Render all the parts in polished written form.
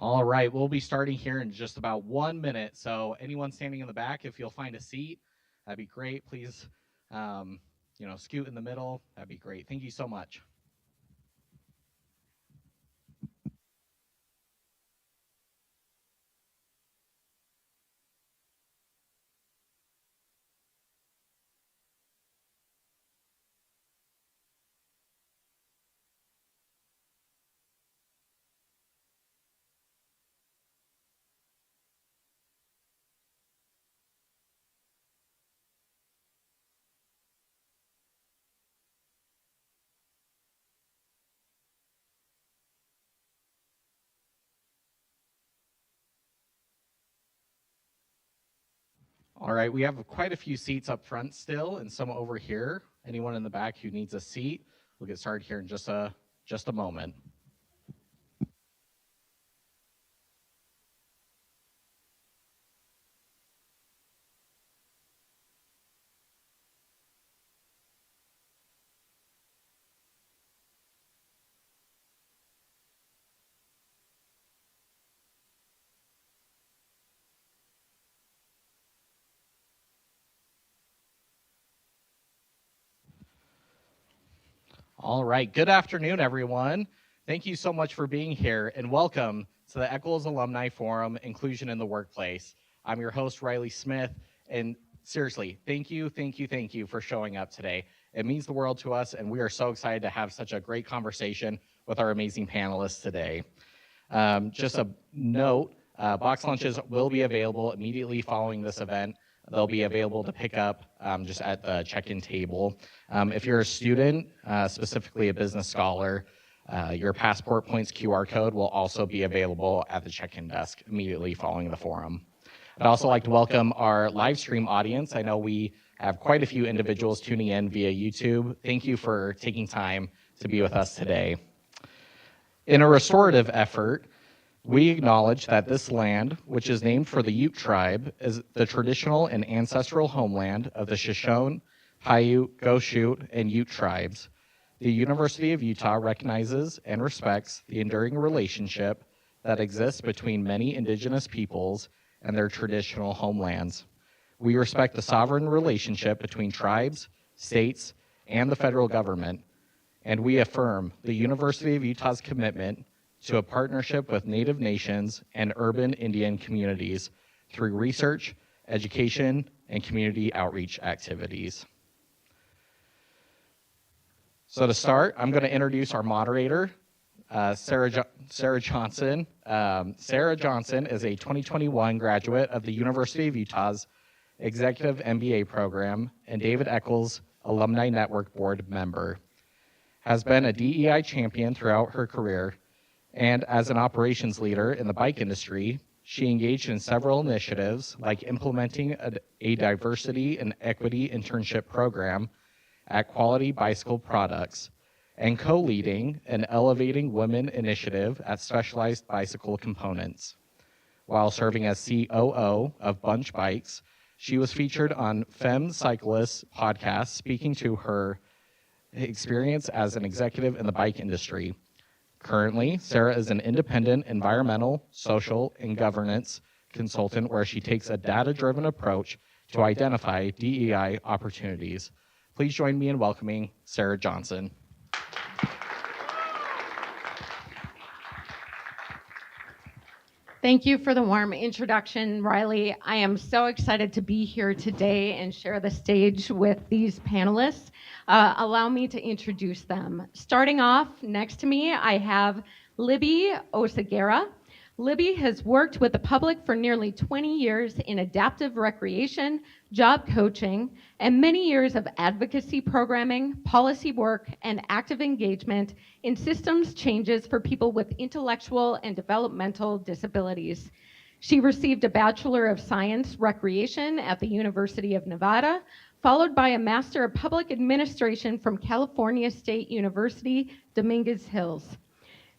All right, we'll be starting here in just about 1 minute. So anyone standing in the back, if you'll find a seat, that'd be great. Please, scoot in the middle. That'd be great. Thank you so much. All right, we have quite a few seats up front still and some over here. Anyone in the back who needs a seat, we'll get started here in just a moment. All right, good afternoon, everyone. Thank you so much for being here, and welcome to the Eccles Alumni Forum, Inclusion in the Workplace. I'm your host, Riley Smith, and seriously, thank you for showing up today. It means the world to us, and we are so excited to have such a great conversation with our amazing panelists today. Just a note, box lunches will be available immediately following this event. They'll be available to pick up just at the check-in table. If you're a student, specifically a business scholar, your Passport Points QR code will also be available at the check-in desk immediately following the forum. I'd also like to welcome our live stream audience. I know we have quite a few individuals tuning in via YouTube. Thank you for taking time to be with us today. In a restorative effort, we acknowledge that this land, which is named for the Ute tribe, is the traditional and ancestral homeland of the Shoshone, Paiute, Goshute, and Ute tribes. The University of Utah recognizes and respects the enduring relationship that exists between many indigenous peoples and their traditional homelands. We respect the sovereign relationship between tribes, states, and the federal government, and we affirm the University of Utah's commitment to a partnership with Native nations and urban Indian communities through research, education, and community outreach activities. So to start, I'm going to introduce our moderator, Sarah Johnson. Sarah Johnson is a 2021 graduate of the University of Utah's Executive MBA program and David Eccles Alumni Network Board member. Has been a DEI champion throughout her career, and as an operations leader in the bike industry, she engaged in several initiatives like implementing a diversity and equity internship program at Quality Bicycle Products and co-leading an Elevating Women initiative at Specialized Bicycle Components. While serving as COO of Bunch Bikes, she was featured on Femme Cyclists podcast speaking to her experience as an executive in the bike industry. Currently, Sarah is an independent environmental, social, and governance consultant where she takes a data-driven approach to identify DEI opportunities. Please join me in welcoming Sarah Johnson. Thank you for the warm introduction, Riley. I am so excited to be here today and share the stage with these panelists. Allow me to introduce them. Starting off, next to me, I have Libby Oseguera. Libby has worked with the public for nearly 20 years in adaptive recreation, job coaching, and many years of advocacy programming, policy work, and active engagement in systems changes for people with intellectual and developmental disabilities. She received a Bachelor of Science Recreation at the University of Nevada, followed by a Master of Public Administration from California State University, Dominguez Hills.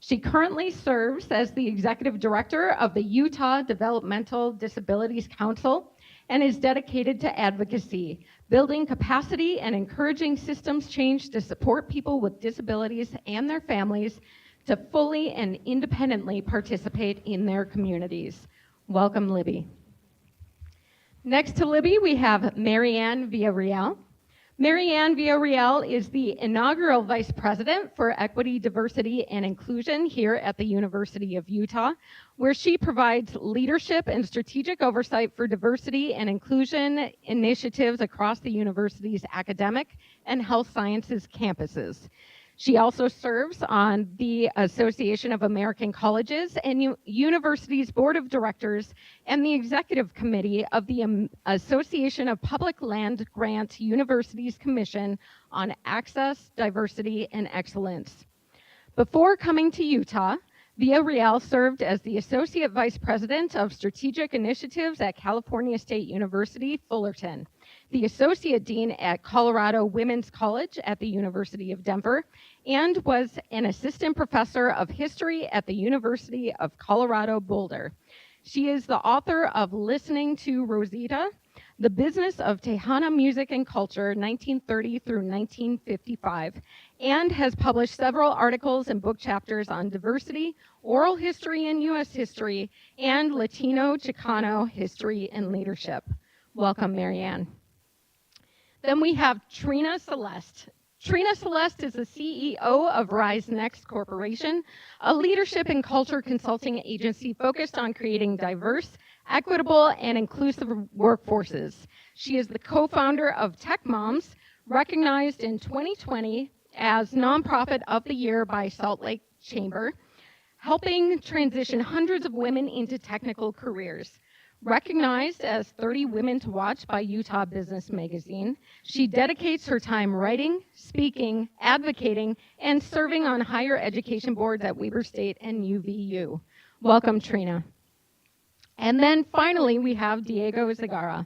She currently serves as the Executive Director of the Utah Developmental Disabilities Council and is dedicated to advocacy, building capacity and encouraging systems change to support people with disabilities and their families to fully and independently participate in their communities. Welcome, Libby. Next to Libby, we have Marianne Villarreal. Marianne Villarreal is the inaugural Vice President for Equity, Diversity, and Inclusion here at the University of Utah, where she provides leadership and strategic oversight for diversity and inclusion initiatives across the university's academic and health sciences campuses. She also serves on the Association of American Colleges and Universities Board of Directors and the Executive Committee of the Association of Public Land Grant Universities Commission on Access, Diversity, and Excellence. Before coming to Utah, Villarreal served as the Associate Vice President of Strategic Initiatives at California State University, Fullerton, the Associate Dean at Colorado Women's College at the University of Denver, and was an Assistant Professor of History at the University of Colorado Boulder. She is the author of Listening to Rosita, The Business of Tejana Music and Culture, 1930 through 1955, and has published several articles and book chapters on diversity, oral history and U.S. history, and Latino Chicano history and leadership. Welcome, Marianne. Then we have Trina Celeste. Trina Celeste is the CEO of Rise Next Corporation, a leadership and culture consulting agency focused on creating diverse, equitable, and inclusive workforces. She is the co-founder of Tech Moms, recognized in 2020 as Nonprofit of the Year by Salt Lake Chamber, helping transition hundreds of women into technical careers. Recognized as 30 Women to Watch by Utah Business Magazine, she dedicates her time writing, speaking, advocating, and serving on higher education boards at Weber State and UVU. Welcome, Trina. And then finally, we have Diego Zagara.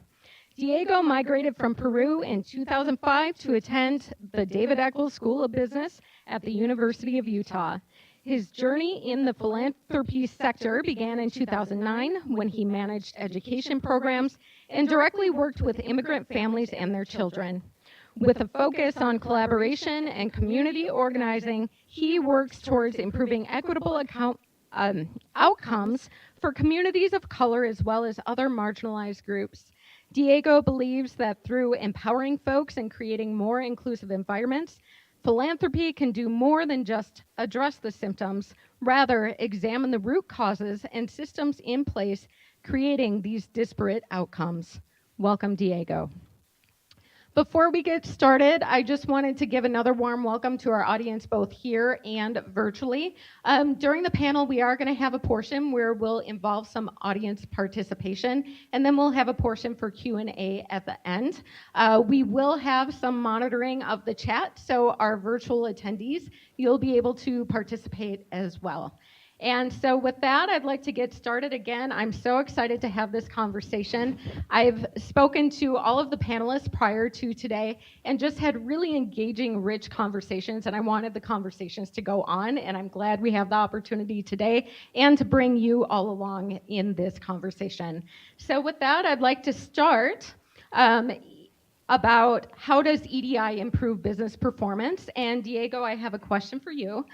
Diego migrated from Peru in 2005 to attend the David Eccles School of Business at the University of Utah. His journey in the philanthropy sector began in 2009 when he managed education programs and directly worked with immigrant families and their children. With a focus on collaboration and community organizing, he works towards improving equitable outcomes for communities of color as well as other marginalized groups. Diego believes that through empowering folks and creating more inclusive environments, philanthropy can do more than just address the symptoms, rather examine the root causes and systems in place creating these disparate outcomes. Welcome, Diego. Before we get started, I just wanted to give another warm welcome to our audience both here and virtually. During the panel, we are going to have a portion where we'll involve some audience participation, and then we'll have a portion for Q&A at the end. We will have some monitoring of the chat, so our virtual attendees, you'll be able to participate as well. And so with that, I'd like to get started again. I'm so excited to have this conversation. I've spoken to all of the panelists prior to today and just had really engaging, rich conversations, and I wanted the conversations to go on, and I'm glad we have the opportunity today and to bring you all along in this conversation. So with that, I'd like to start about how does EDI improve business performance? And Diego, I have a question for you.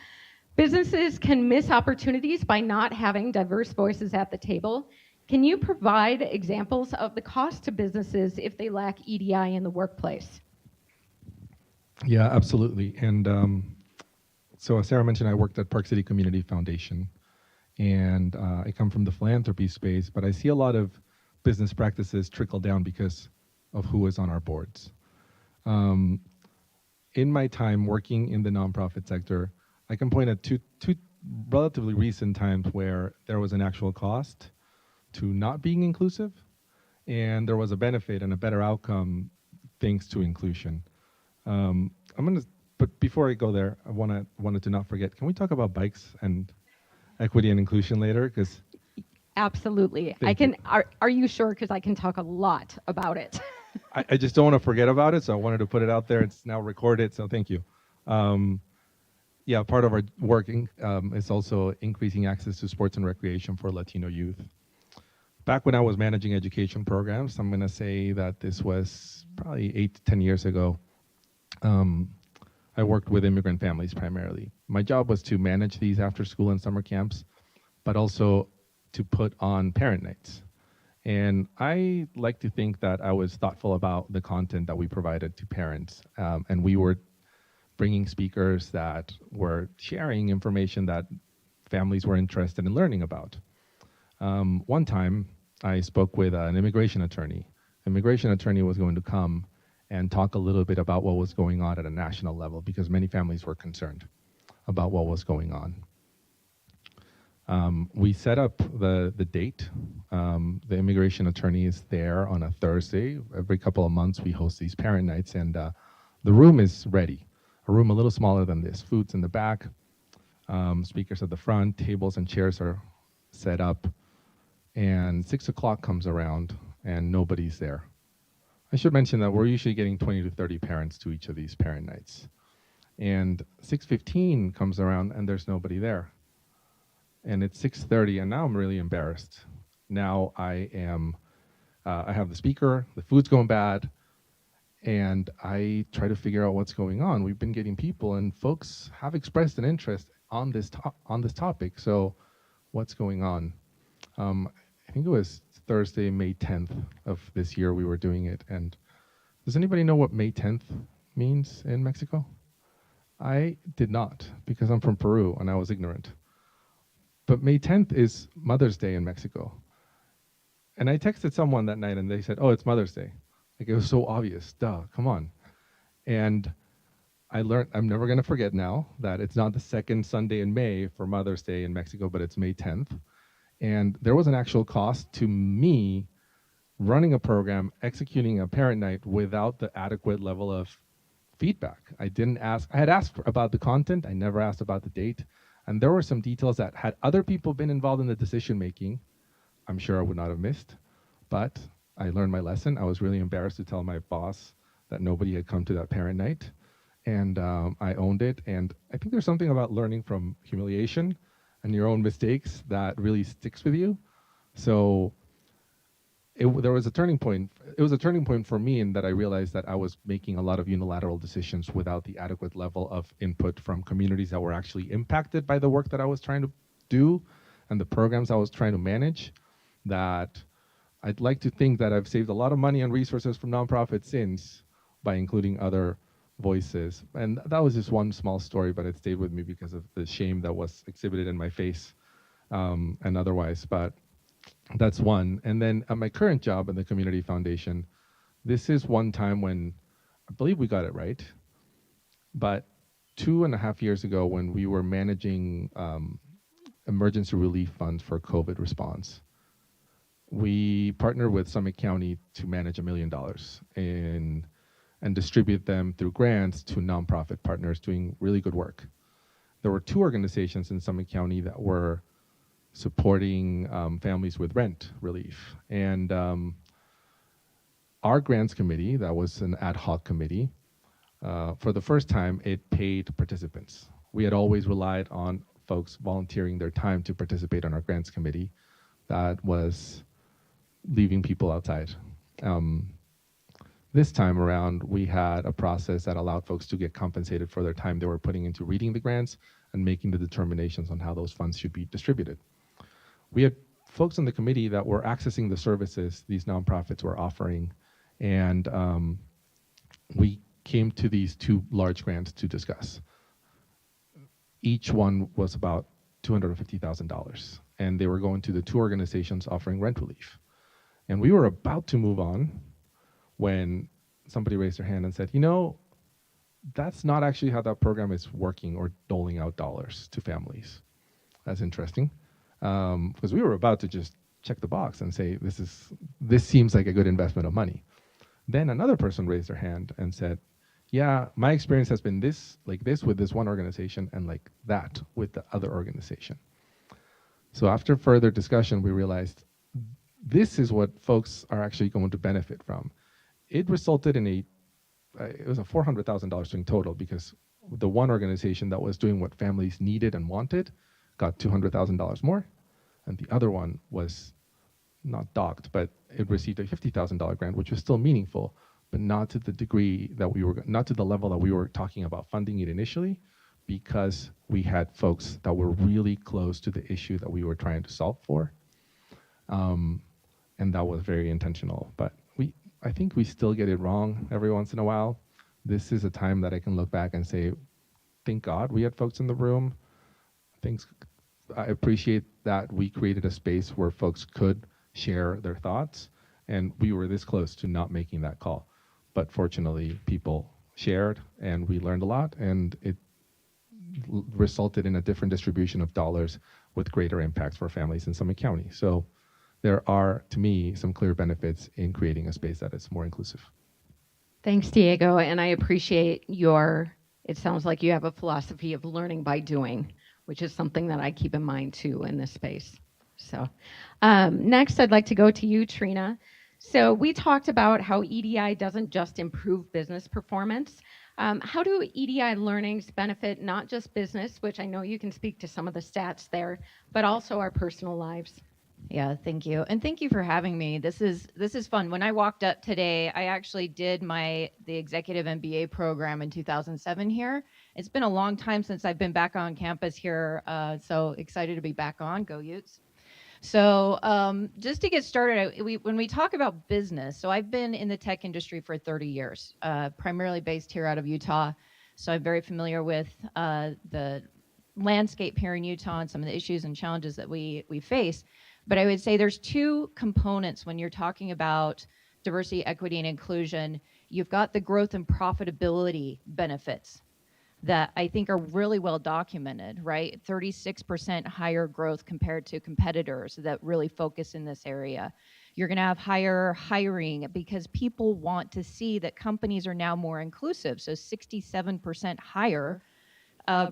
Businesses can miss opportunities by not having diverse voices at the table. Can you provide examples of the cost to businesses if they lack EDI in the workplace? Yeah, absolutely. And so as Sarah mentioned, I worked at Park City Community Foundation, and I come from the philanthropy space, but I see a lot of business practices trickle down because of who is on our boards. In my time working in the nonprofit sector, I can point at two relatively recent times where there was an actual cost to not being inclusive, and there was a benefit and a better outcome thanks to inclusion. But before I go there, I wanted to not forget, can we talk about bikes and equity and inclusion later? Because absolutely. Are you sure? Because I can talk a lot about it. I just don't want to forget about it, so I wanted to put it out there. It's now recorded, so thank you. Yeah, part of our working is also increasing access to sports and recreation for Latino youth. Back when I was managing education programs, I'm going to say that this was probably 8 to 10 years ago, I I worked with immigrant families primarily. My job was to manage these after school and summer camps, but also to put on parent nights. And I like to think that I was thoughtful about the content that we provided to parents. And we were bringing speakers that were sharing information that families were interested in learning about. One time, I spoke with an immigration attorney. Immigration attorney was going to come and talk a little bit about what was going on at a national level because many families were concerned about what was going on. We set up the date. The immigration attorney is there on a Thursday. Every couple of months, we host these parent nights, and the room is ready. A room a little smaller than this. Food's in the back, speakers at the front, tables and chairs are set up, and 6 o'clock comes around, and nobody's there. I should mention that we're usually getting 20 to 30 parents to each of these parent nights. And 6:15 comes around, and there's nobody there. And it's 6:30, and now I'm really embarrassed. Now I have the speaker, the food's going bad, and I try to figure out what's going on. We've been getting people, and folks have expressed an interest on this topic. So, what's going on? I think it was Thursday, May 10th of this year we were doing it. And does anybody know what May 10th means in Mexico? I did not, because I'm from Peru and I was ignorant. But May 10th is Mother's Day in Mexico. And I texted someone that night and they said, oh, it's Mother's Day. Like, it was so obvious, duh, come on. And I learned, I'm never gonna forget now, that it's not the second Sunday in May for Mother's Day in Mexico, but it's May 10th. And there was an actual cost to me running a program, executing a parent night without the adequate level of feedback. I had asked about the content, I never asked about the date. And there were some details that had other people been involved in the decision making, I'm sure I would not have missed, but I learned my lesson. I was really embarrassed to tell my boss that nobody had come to that parent night. And I owned it. And I think there's something about learning from humiliation and your own mistakes that really sticks with you. So there was a turning point. It was a turning point for me in that I realized that I was making a lot of unilateral decisions without the adequate level of input from communities that were actually impacted by the work that I was trying to do and the programs I was trying to manage. That I'd like to think that I've saved a lot of money and resources from nonprofits since by including other voices. And that was just one small story, but it stayed with me because of the shame that was exhibited in my face and otherwise. But that's one. And then at my current job in the Community Foundation, this is one time when I believe we got it right. But 2.5 years ago, when we were managing emergency relief funds for COVID response, we partnered with Summit County to manage $1 million and distribute them through grants to nonprofit partners doing really good work. There were 2 organizations in Summit County that were supporting families with rent relief. And our grants committee, that was an ad hoc committee, for the first time, it paid participants. We had always relied on folks volunteering their time to participate on our grants committee. That was leaving people outside. This time around, we had a process that allowed folks to get compensated for their time they were putting into reading the grants and making the determinations on how those funds should be distributed. We had folks on the committee that were accessing the services these nonprofits were offering, and we came to these 2 large grants to discuss. Each one was about $250,000, and they were going to the 2 organizations offering rent relief. And we were about to move on when somebody raised their hand and said, you know, that's not actually how that program is working or doling out dollars to families. That's interesting. Because we were about to just check the box and say, this seems like a good investment of money. Then another person raised their hand and said, yeah, my experience has been this, like this with this one organization and like that with the other organization. So after further discussion, we realized this is what folks are actually going to benefit from. It resulted in it was a $400,000 swing total because the one organization that was doing what families needed and wanted got $200,000 more, and the other one was not docked, but it received a $50,000 grant, which was still meaningful, but not to the degree that not to the level that we were talking about funding it initially, because we had folks that were really close to the issue that we were trying to solve for. And that was very intentional. But I think we still get it wrong every once in a while. This is a time that I can look back and say, thank God we had folks in the room. I appreciate that we created a space where folks could share their thoughts, and we were this close to not making that call. But fortunately, people shared, and we learned a lot, and it resulted in a different distribution of dollars with greater impacts for families in Summit County. So there are, to me, some clear benefits in creating a space that is more inclusive. Thanks, Diego, and I appreciate it sounds like you have a philosophy of learning by doing, which is something that I keep in mind too in this space. So next, I'd like to go to you, Trina. So we talked about how EDI doesn't just improve business performance. How do EDI learnings benefit not just business, which I know you can speak to some of the stats there, but also our personal lives? Yeah, thank you. And thank you for having me. This is fun. When I walked up today, I actually did the Executive MBA program in 2007 here. It's been a long time since I've been back on campus here, so excited to be back on. Go Utes. So just to get started, when we talk about business, so I've been in the tech industry for 30 years, primarily based here out of Utah. So I'm very familiar with the landscape here in Utah and some of the issues and challenges that we face. But I would say there's two components when you're talking about diversity, equity, and inclusion. You've got the growth and profitability benefits that I think are really well documented, right? 36% higher growth compared to competitors that really focus in this area. You're going to have higher hiring because people want to see that companies are now more inclusive. So 67% higher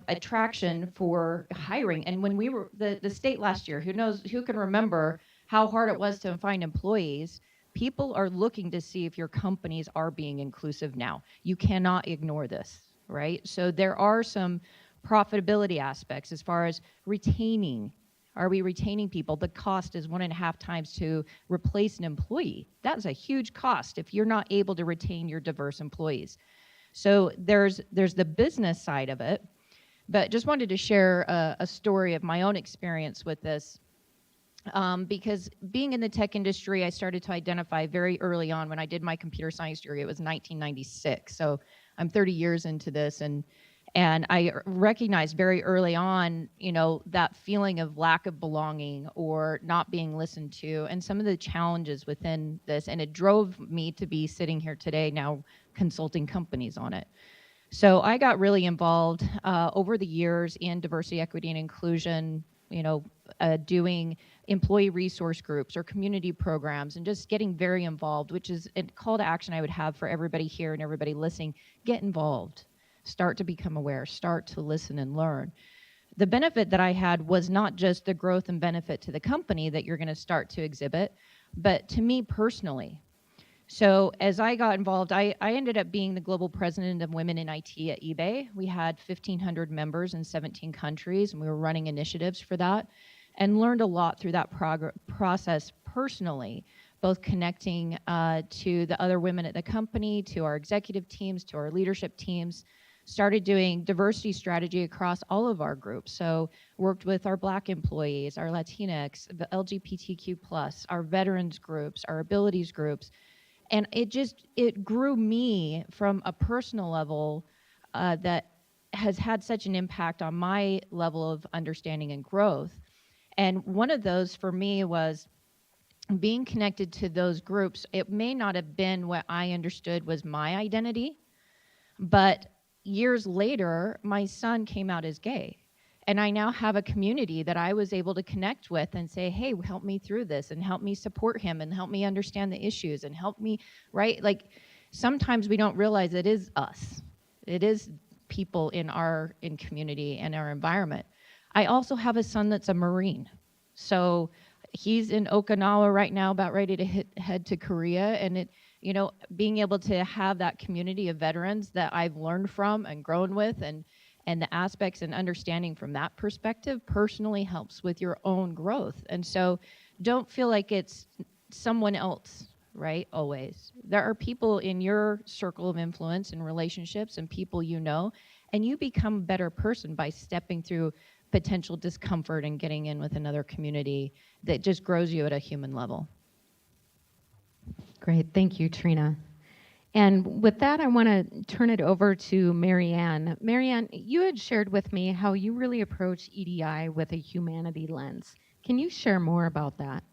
attraction for hiring. And when we were the state last year, who can remember how hard it was to find employees? People are looking to see if your companies are being inclusive now. You cannot ignore this, right? So there are some profitability aspects as far as retaining. Are we retaining people? The cost is 1.5 times to replace an employee. That's a huge cost if you're not able to retain your diverse employees. So there's the business side of it. But just wanted to share a story of my own experience with this. Because being in the tech industry, I started to identify very early on when I did my computer science degree. It was 1996. So I'm 30 years into this. And I recognized very early on, that feeling of lack of belonging or not being listened to and some of the challenges within this. And it drove me to be sitting here today now consulting companies on it. So I got really involved over the years in diversity, equity, and inclusion, doing employee resource groups or community programs and just getting very involved, which is a call to action I would have for everybody here and everybody listening. Get involved. Start to become aware. Start to listen and learn. The benefit that I had was not just the growth and benefit to the company that you're going to start to exhibit, but to me personally. So as I got involved, I ended up being the global president of Women in IT at eBay. We had 1,500 members in 17 countries, and we were running initiatives for that, and learned a lot through that process personally, both connecting to the other women at the company, to our executive teams, to our leadership teams, started doing diversity strategy across all of our groups. So worked with our Black employees, our Latinx, the LGBTQ+, our veterans groups, our abilities groups. And it grew me from a personal level that has had such an impact on my level of understanding and growth. And one of those for me was being connected to those groups. It may not have been what I understood was my identity, but years later, my son came out as gay. And I now have a community that I was able to connect with and say, hey, help me through this and help me support him and help me understand the issues and help me, right? Like sometimes we don't realize it is us. It is people in community and our environment. I also have a son that's a Marine. So he's in Okinawa right now, about ready to head to Korea. And being able to have that community of veterans that I've learned from and grown with and the aspects and understanding from that perspective personally helps with your own growth. And so don't feel like it's someone else, right? Always. There are people in your circle of influence and relationships and people you know, and you become a better person by stepping through potential discomfort and getting in with another community that just grows you at a human level. Great. Thank you, Trina. And with that, I want to turn it over to Marianne. Marianne, you had shared with me how you really approach EDI with a humanity lens. Can you share more about that?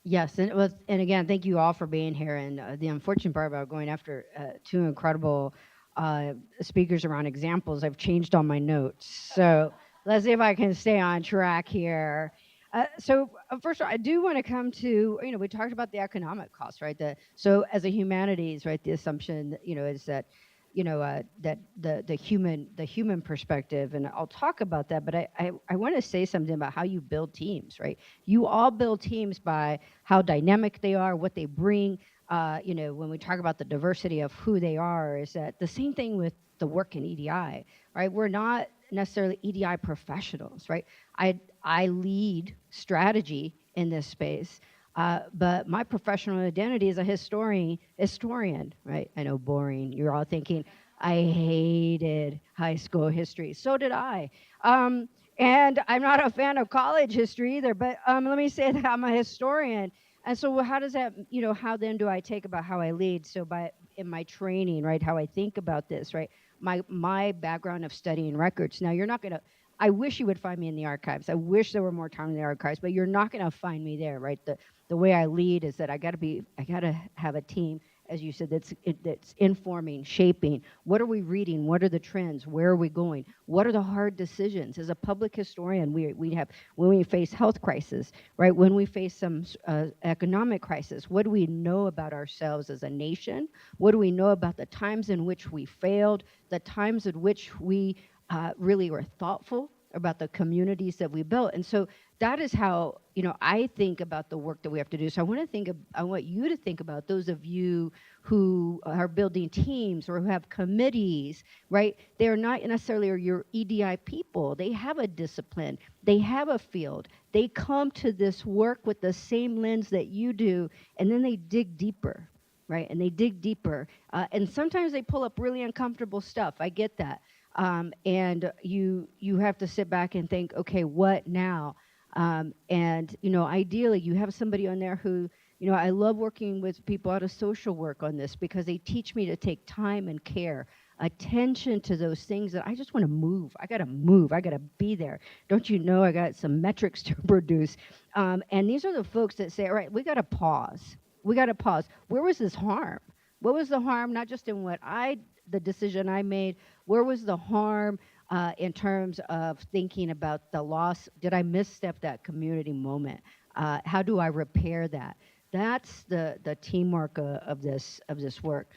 Yes, and again, thank you all for being here. And the unfortunate part about going after two incredible speakers around examples, I've changed all my notes. So let's see if I can stay on track here. First of all, I do want to come to, we talked about the economic costs, right? So as a humanities, right, the assumption, is that, that the human perspective, and I'll talk about that, but I want to say something about how you build teams, right? You all build teams by how dynamic they are, what they bring. When we talk about the diversity of who they are, is that the same thing with the work in EDI, right? We're not necessarily EDI professionals, right? I lead strategy in this space, but my professional identity is a historian, right? I know, boring. You're all thinking, I hated high school history. So did I. And I'm not a fan of college history either, but let me say that I'm a historian. And so how does that, how then do I take about how I lead? So in my training, right, how I think about this, right? My background of studying records. Now, you're not going to, I wish you would find me in the archives. I wish there were more time in the archives, but you're not going to find me there, right? The way I lead is that I got to have a team, as you said, that's informing, shaping. What are we reading? What are the trends? Where are we going? What are the hard decisions? As a public historian, we have, when we face health crisis, right? When we face some economic crisis, what do we know about ourselves as a nation? What do we know about the times in which we failed, the times in which we really were thoughtful about the communities that we built? And so that is how, I think about the work that we have to do. So I want you to think about those of you who are building teams or who have committees, right? They're not necessarily your EDI people. They have a discipline. They have a field. They come to this work with the same lens that you do, and then they dig deeper, right? And they dig deeper. And sometimes they pull up really uncomfortable stuff. I get that. And you have to sit back and think, okay, what now? And ideally you have somebody on there who, I love working with people out of social work on this because they teach me to take time and care, attention to those things that I just want to move. I got to be there. Don't you know, I got some metrics to produce. And these are the folks that say, all right, we got to pause. Where was this harm? What was the harm, not just in the decision I made? Where was the harm in terms of thinking about the loss? Did I misstep that community moment? How do I repair that? That's the teamwork of this work.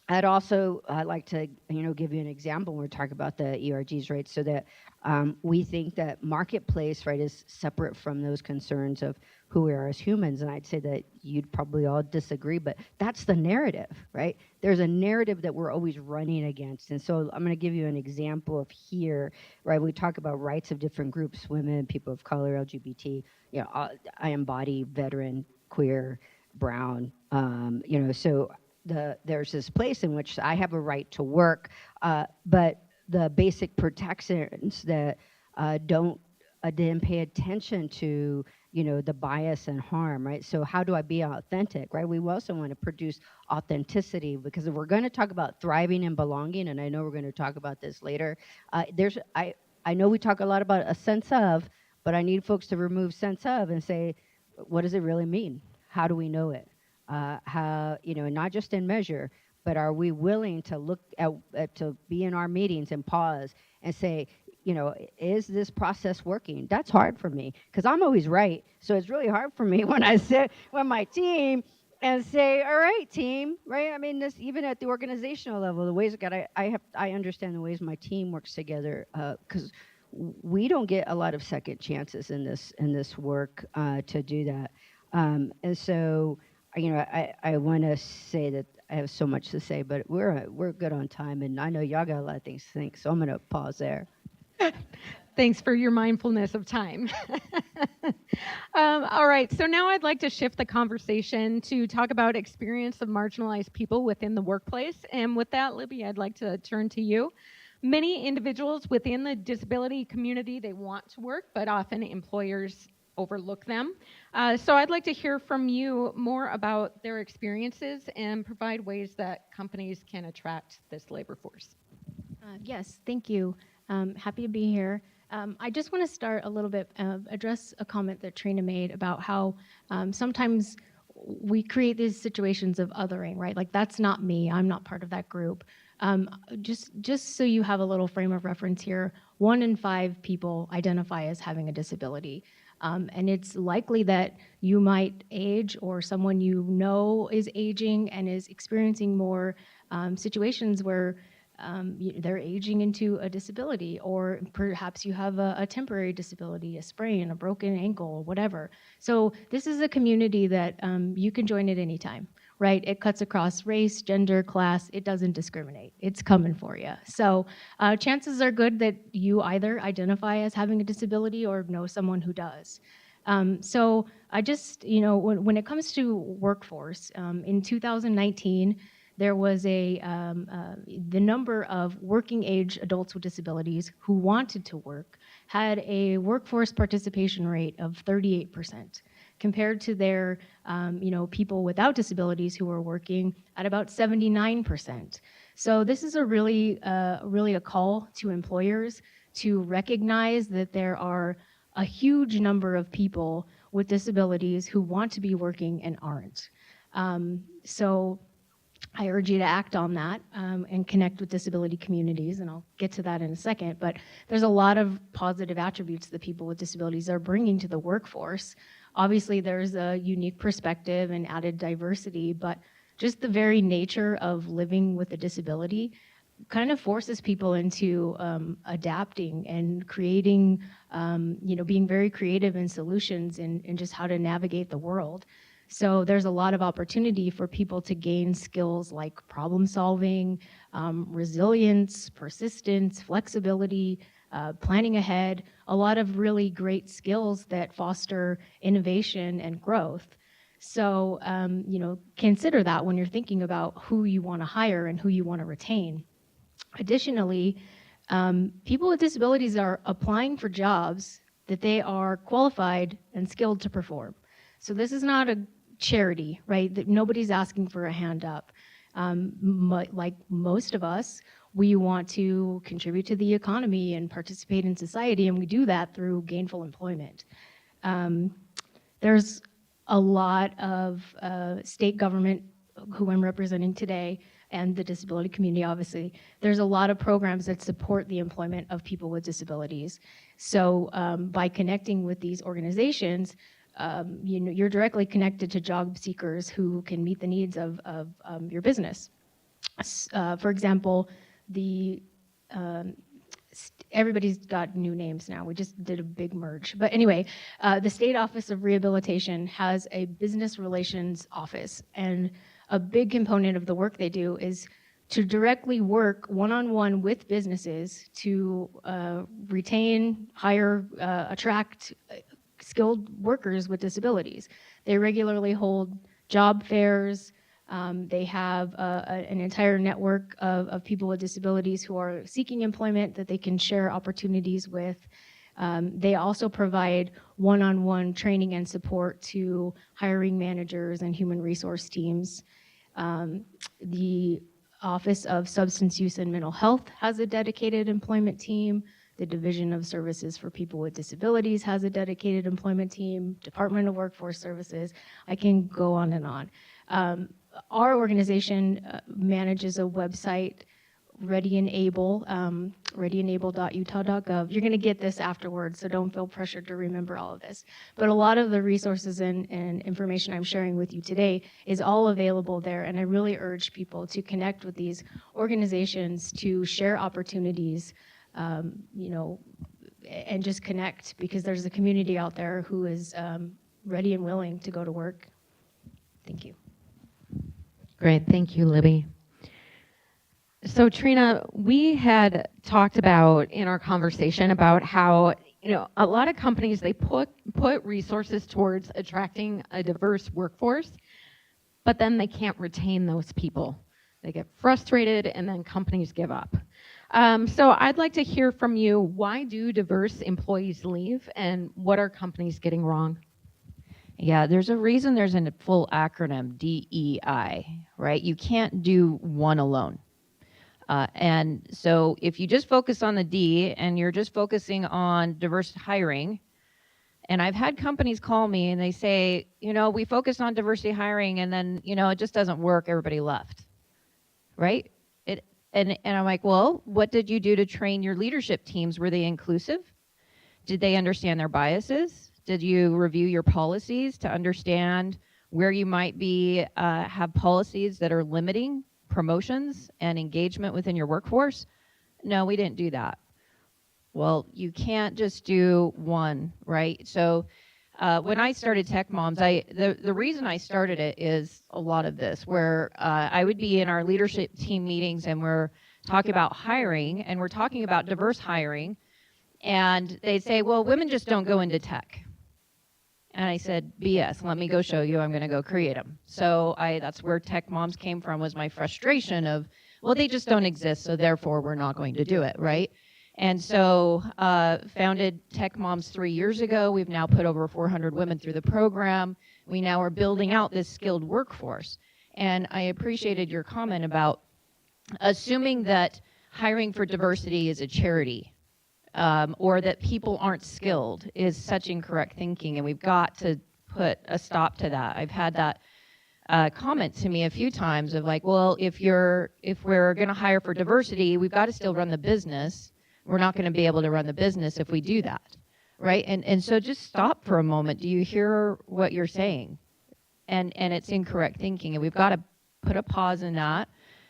I'd also like to give you an example when we're talking about the ERGs, right? So that we think that marketplace, right, is separate from those concerns of who we are as humans. And I'd say that you'd probably all disagree, but that's the narrative, right? There's a narrative that we're always running against. And so I'm going to give you an example of here, right? We talk about rights of different groups, women, people of color, LGBT. I embody veteran, queer, brown, so there's this place in which I have a right to work, but the basic protections that didn't pay attention to, the bias and harm, right? So how do I be authentic, right? We also want to produce authenticity, because if we're going to talk about thriving and belonging, and I know we're going to talk about this later, I know we talk a lot about a sense of, but I need folks to remove sense of and say, what does it really mean? How do we know it? How, not just in measure, but are we willing to look at to be in our meetings and pause and say, is this process working? That's hard for me because I'm always right. So it's really hard for me when I sit with my team and say, all right, team, right? I mean, this even at the organizational level, the ways that I understand the ways my team works together, because we don't get a lot of second chances in this work to do that. And so, I want to say that I have so much to say, but we're good on time, and I know y'all got a lot of things to think, so I'm going to pause there. Thanks for your mindfulness of time. All right, so now I'd like to shift the conversation to talk about experience of marginalized people within the workplace. And with that, Libby, I'd like to turn to you. Many individuals within the disability community, they want to work, but often employers overlook them. So I'd like to hear from you more about their experiences and provide ways that companies can attract this labor force. Yes, thank you. Happy to be here. I just want to start a little bit, address a comment that Trina made about how sometimes we create these situations of othering, right? Like, that's not me. I'm not part of that group. Just so you have a little frame of reference here, 1 in 5 people identify as having a disability. And it's likely that you might age, or someone you know is aging and is experiencing more situations where they're aging into a disability, or perhaps you have a temporary disability, a sprain, a broken ankle, whatever. So this is a community that you can join at any time, right? It cuts across race, gender, class. It doesn't discriminate. It's coming for you. So chances are good that you either identify as having a disability or know someone who does. So I just, when it comes to workforce, in 2019, there was the number of working age adults with disabilities who wanted to work had a workforce participation rate of 38%, compared to their, people without disabilities who were working at about 79%. So this is really a call to employers to recognize that there are a huge number of people with disabilities who want to be working and aren't. So I urge you to act on that and connect with disability communities, and I'll get to that in a second. But there's a lot of positive attributes that people with disabilities are bringing to the workforce. Obviously, there's a unique perspective and added diversity, but just the very nature of living with a disability kind of forces people into adapting and creating, being very creative in solutions and just how to navigate the world. So there's a lot of opportunity for people to gain skills like problem solving, resilience, persistence, flexibility, planning ahead, a lot of really great skills that foster innovation and growth. So, consider that when you're thinking about who you want to hire and who you want to retain. Additionally, people with disabilities are applying for jobs that they are qualified and skilled to perform. So this is not a charity, right? That nobody's asking for a hand up. Like most of us, we want to contribute to the economy and participate in society, and we do that through gainful employment. There's a lot of state government, who I'm representing today, and the disability community, obviously. There's a lot of programs that support the employment of people with disabilities. So by connecting with these organizations, you're directly connected to job seekers who can meet the needs of your business. For example, everybody's got new names now. We just did a big merge. But anyway, the State Office of Rehabilitation has a business relations office, and a big component of the work they do is to directly work one-on-one with businesses to retain, hire, attract skilled workers with disabilities. They regularly hold job fairs. They have an entire network of people with disabilities who are seeking employment that they can share opportunities with. They also provide one-on-one training and support to hiring managers and human resource teams. The Office of Substance Use and Mental Health has a dedicated employment team. The Division of Services for People with Disabilities has a dedicated employment team. Department of Workforce Services. I can go on and on. Our organization manages a website, Ready and Able, readyandable.utah.gov. You're going to get this afterwards, so don't feel pressured to remember all of this. But a lot of the resources and information I'm sharing with you today is all available there, and I really urge people to connect with these organizations to share opportunities, and just connect, because there's a community out there who is ready and willing to go to work. Thank you. Great, thank you, Libby. So Trina, we had talked about in our conversation about how, a lot of companies, they put resources towards attracting a diverse workforce, but then they can't retain those people. They get frustrated and then companies give up. So I'd like to hear from you, why do diverse employees leave and what are companies getting wrong? Yeah, there's a reason there's a full acronym, DEI, right? You can't do one alone. And so if you just focus on the D and you're just focusing on diverse hiring, and I've had companies call me and they say, we focused on diversity hiring and then, it just doesn't work, everybody left, right? And I'm like, well, what did you do to train your leadership teams? Were they inclusive? Did they understand their biases? Did you review your policies to understand where you might be have policies that are limiting promotions and engagement within your workforce? No, we didn't do that. Well, you can't just do one, right? So when I started Tech Moms, the reason I started it is a lot of this, where I would be in our leadership team meetings and we're talking about hiring and we're talking about diverse hiring, and they'd say, well, women just don't go into tech. And I said, BS, let me go show you, I'm gonna go create them. So that's where Tech Moms came from, was my frustration of, well, they just don't exist, so therefore we're not going to do it, right? And so founded Tech Moms 3 years ago. We've now put over 400 women through the program. We now are building out this skilled workforce. And I appreciated your comment about assuming that hiring for diversity is a charity. Or that people aren't skilled is such incorrect thinking, and we've got to put a stop to that. I've had that comment to me a few times of like, well, if we're going to hire for diversity, we've got to still run the business. We're not going to be able to run the business if we do that, right? And so just stop for a moment. Do you hear what you're saying? And it's incorrect thinking, and we've got to put a pause in that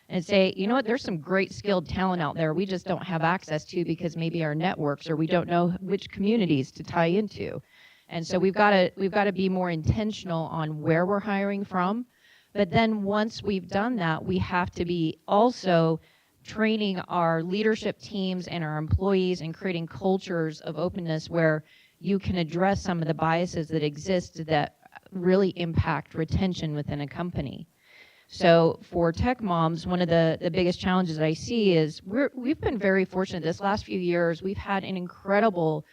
and say, you know what, there's some great skilled talent out there we just don't have access to because maybe our networks, or we don't know which communities to tie into. And so we've got to be more intentional on where we're hiring from. But then once we've done that, we have to be also training our leadership teams and our employees and creating cultures of openness where you can address some of the biases that exist that really impact retention within a company. So for Tech Moms, one of the biggest challenges that I see is we've been very fortunate this last few years. We've had an incredible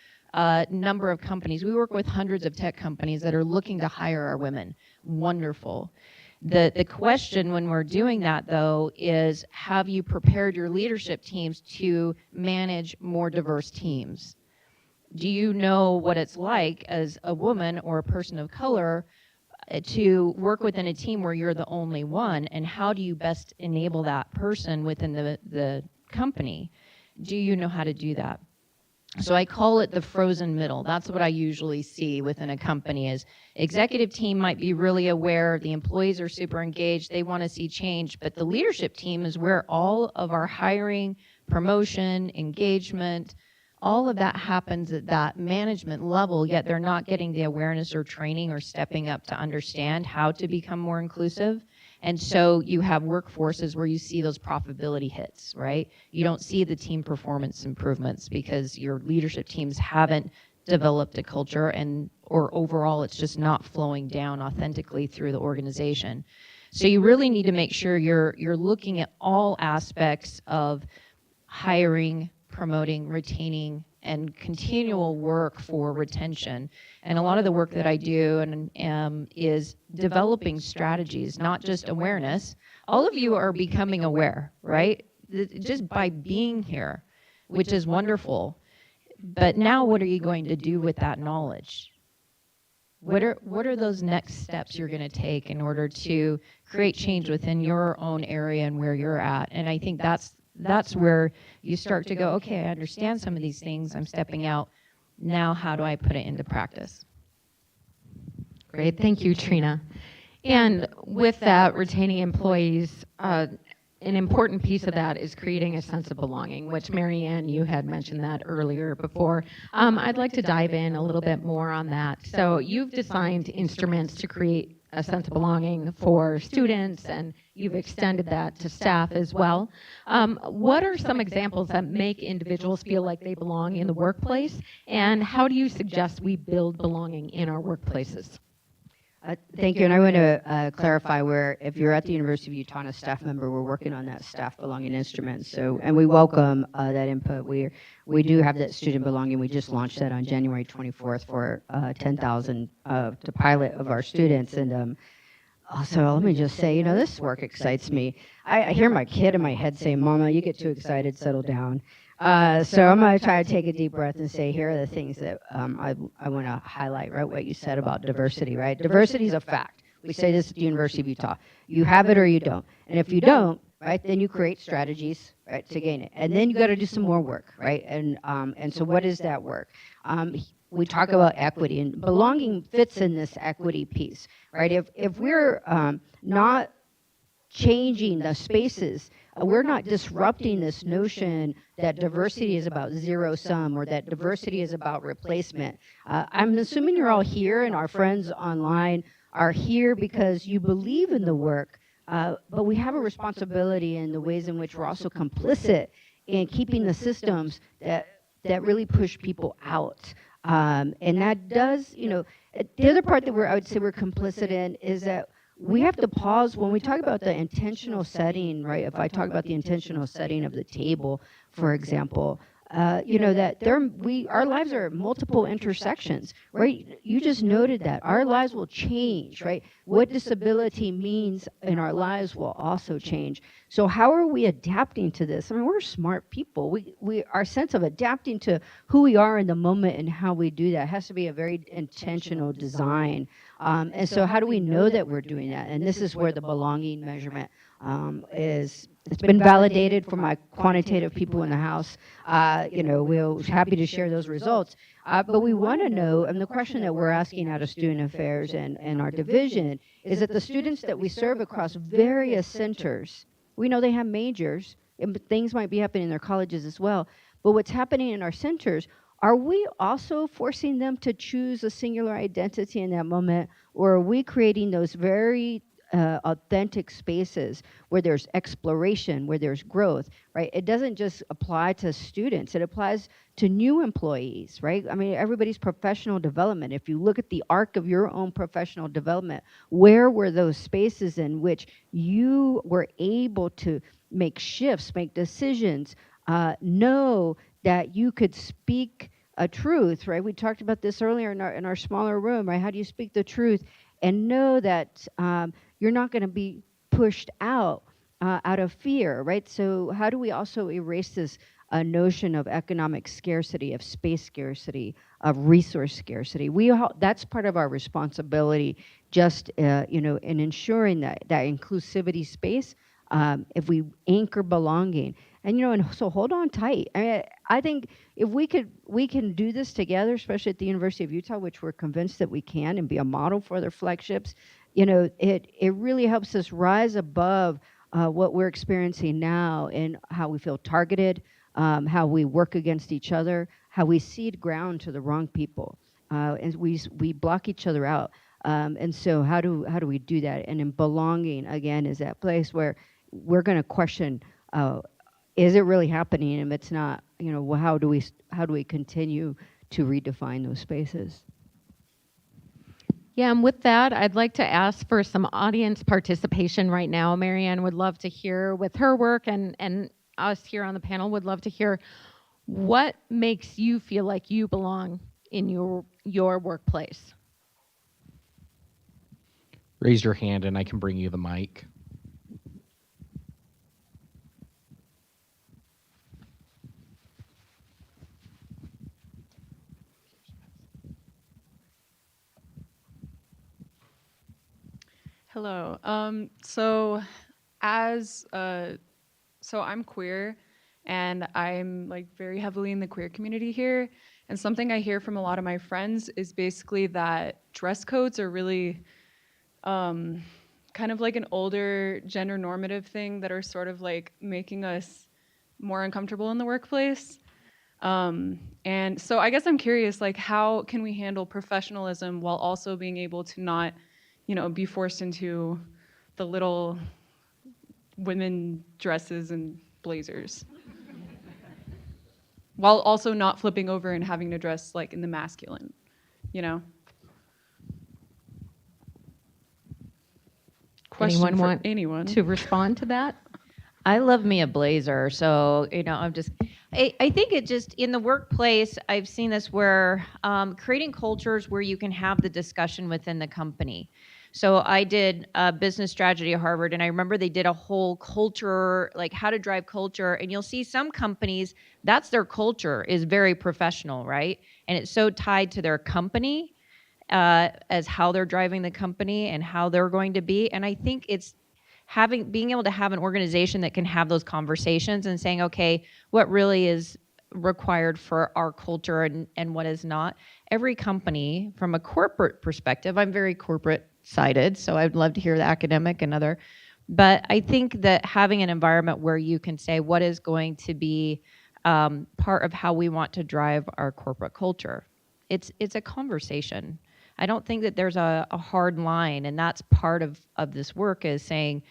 number of companies. We work with hundreds of tech companies that are looking to hire our women. Wonderful. The question when we're doing that, though, is have you prepared your leadership teams to manage more diverse teams? Do you know what it's like as a woman or a person of color to work within a team where you're the only one, and how do you best enable that person within the company? Do you know how to do that? So I call it the frozen middle. That's what I usually see within a company is executive team might be really aware, the employees are super engaged, they want to see change, but the leadership team is where all of our hiring, promotion, engagement, all of that happens at that management level, yet they're not getting the awareness or training or stepping up to understand how to become more inclusive. And so you have workforces where you see those profitability hits, right? You don't see the team performance improvements because your leadership teams haven't developed a culture, or overall it's just not flowing down authentically through the organization. So you really need to make sure you're looking at all aspects of hiring, promoting, retaining, and continual work for retention. And a lot of the work that I do is developing strategies, not just awareness. All of you are becoming aware, right? Just by being here, which is wonderful. But now what are you going to do with that knowledge? What are those next steps you're going to take in order to create change within your own area and where you're at? And I think that's where you start to go, okay, I understand some of these things, I'm stepping out. Now how do I put it into practice? Great, thank you, Trina. And with that, retaining employees, an important piece of that is creating a sense of belonging, which Marianne, you had mentioned that earlier before. I'd like to dive in a little bit more on that. So you've designed instruments to create a sense of belonging for students, and you've extended that to staff as well. What are some examples that make individuals feel like they belong in the workplace, and how do you suggest we build belonging in our workplaces? Thank you, and I want to clarify where if you're at the University of Utah and a staff member, we're working on that staff belonging instrument. So, and we welcome that input. We do have that student belonging. We just launched that on January 24th for 10,000 to pilot of our students. And also, let me just say, you know, this work excites me. I hear my kid in my head say, "Mama, you get too excited, settle down." So I'm going to try to take a deep breath and say, here are the things that I want to highlight, right, what you said about diversity, right? Diversity is a fact. We say this at the University of Utah. You have it or you don't. And if you don't, right, then you create strategies, right, to gain it. And then you got to do some more work, right? And so what is that work? We talk about equity, and belonging fits in this equity piece, right? If we're not changing the spaces, we're not disrupting this notion that diversity is about zero sum or that diversity is about replacement. I'm assuming you're all here and our friends online are here because you believe in the work, but we have a responsibility in the ways in which we're also complicit in keeping the systems that really push people out. And that does, you know, the other part that I would say we're complicit in is that we have to pause when we talk about the intentional setting, right? If I talk about the intentional setting of the table, for example, you know, that our lives are at multiple intersections, right? You just noted that our lives will change, right? What disability means in our lives will also change. So how are we adapting to this? I mean, we're smart people. Our sense of adapting to who we are in the moment and how we do that has to be a very intentional design. And so how do we know that we're doing that? And this is where the belonging measurement it's been validated for my quantitative people in the house. You know, we're happy to share those results. But we want to know, and the question that we're asking out of student affairs and our division is that the students that we serve across various centers, we know they have majors, and things might be happening in their colleges as well. But what's happening in our centers, are we also forcing them to choose a singular identity in that moment, or are we creating those very authentic spaces where there's exploration, where there's growth, right? It doesn't just apply to students, it applies to new employees, right? I mean, everybody's professional development. If you look at the arc of your own professional development, where were those spaces in which you were able to make shifts, make decisions, know that you could speak a truth, right? We talked about this earlier in our smaller room, right? How do you speak the truth and know that you're not going to be pushed out of fear, right? So how do we also erase this notion of economic scarcity, of space scarcity, of resource scarcity? That's part of our responsibility, just you know, in ensuring that inclusivity space. If we anchor belonging, and you know, and so hold on tight. I mean, I think if we can do this together, especially at the University of Utah, which we're convinced that we can, and be a model for other flagships. You know, it really helps us rise above what we're experiencing now in how we feel targeted, how we work against each other, how we cede ground to the wrong people, and we block each other out. And so how do we do that? And in belonging, again, is that place where we're going to question, is it really happening? And if it's not, you know, well, how do we continue to redefine those spaces? Yeah, and with that, I'd like to ask for some audience participation right now. Marianne would love to hear with her work, and us here on the panel would love to hear what makes you feel like you belong in your workplace. Raise your hand and I can bring you the mic. Hello. So I'm queer, and I'm like very heavily in the queer community here. And something I hear from a lot of my friends is basically that dress codes are really kind of like an older gender normative thing that are sort of like making us more uncomfortable in the workplace. And so I guess I'm curious, like, how can we handle professionalism while also being able to not be forced into the little women dresses and blazers. While also not flipping over and having to dress like in the masculine, Question Anyone for want anyone to respond to that? I love me a blazer, so I think it just in the workplace. I've seen this where creating cultures where you can have the discussion within the company. So I did business strategy at Harvard, and I remember they did a whole culture, like how to drive culture. And you'll see some companies, that's their culture, is very professional, right? And it's so tied to their company as how they're driving the company and how they're going to be. And I think it's being able to have an organization that can have those conversations and saying, okay, what really is required for our culture and what is not. Every company, from a corporate perspective, I'm very corporate sided, so I'd love to hear the academic and other, but I think that having an environment where you can say what is going to be part of how we want to drive our corporate culture. It's a conversation. I don't think that there's a hard line, and that's part of this work is saying,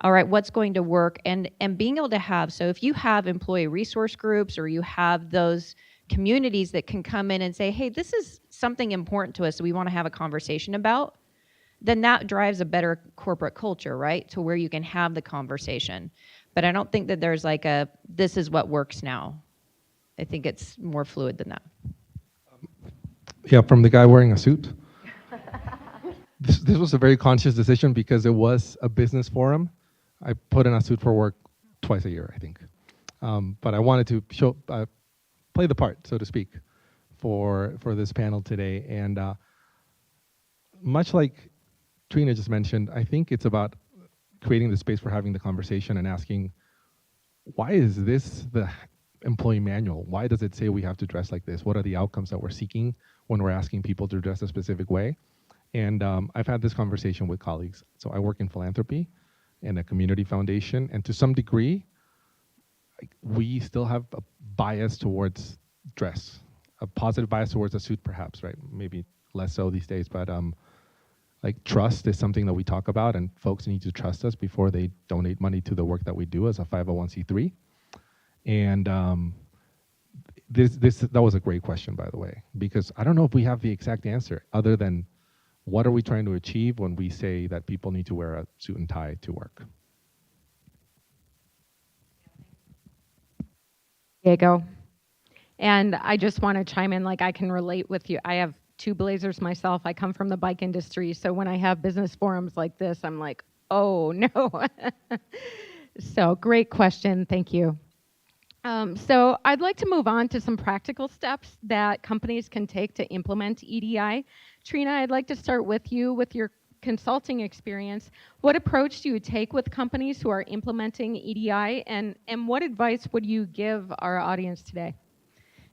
all right, what's going to work, and being able to have, so if you have employee resource groups or you have those communities that can come in and say, hey, this is something important to us that we want to have a conversation about, then that drives a better corporate culture, right? To where you can have the conversation. But I don't think that there's like this is what works now. I think it's more fluid than that. Yeah, from the guy wearing a suit. This was a very conscious decision because it was a business forum. I put in a suit for work twice a year, I think. But I wanted to play the part, so to speak, for this panel today. And much like Trina just mentioned, I think it's about creating the space for having the conversation and asking, why is this the employee manual? Why does it say we have to dress like this? What are the outcomes that we're seeking when we're asking people to dress a specific way? And I've had this conversation with colleagues. So I work in philanthropy and a community foundation, and to some degree, we still have a bias towards dress, a positive bias towards a suit perhaps, right? Maybe less so these days, but like trust is something that we talk about, and folks need to trust us before they donate money to the work that we do as a 501c3. And that was a great question, by the way, because I don't know if we have the exact answer other than what are we trying to achieve when we say that people need to wear a suit and tie to work? Diego. And I just want to chime in, like I can relate with you. I have 2 blazers myself. I come from the bike industry. So when I have business forums like this, I'm like, oh no. So great question. Thank you. So I'd like to move on to some practical steps that companies can take to implement EDI. Trina, I'd like to start with you with your consulting experience. What approach do you take with companies who are implementing EDI, and what advice would you give our audience today?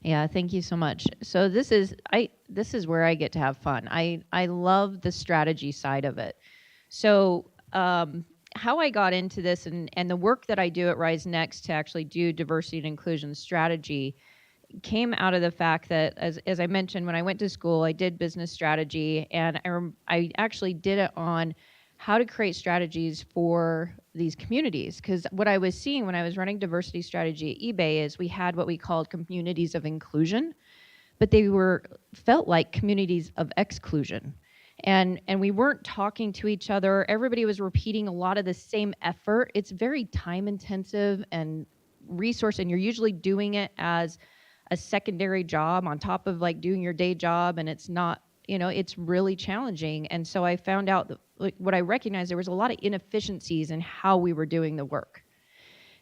Yeah, thank you so much. So this is where I get to have fun. I love the strategy side of it. So how I got into this and the work that I do at Rise Next to actually do diversity and inclusion strategy came out of the fact that, as I mentioned, when I went to school, I did business strategy, and I actually did it on how to create strategies for these communities. Because what I was seeing when I was running diversity strategy at eBay is we had what we called communities of inclusion, but they felt like communities of exclusion. And we weren't talking to each other. Everybody was repeating a lot of the same effort. It's very time intensive and resource, and you're usually doing it as a secondary job on top of like doing your day job, and it's not, it's really challenging. And so I found out that what I recognized, there was a lot of inefficiencies in how we were doing the work.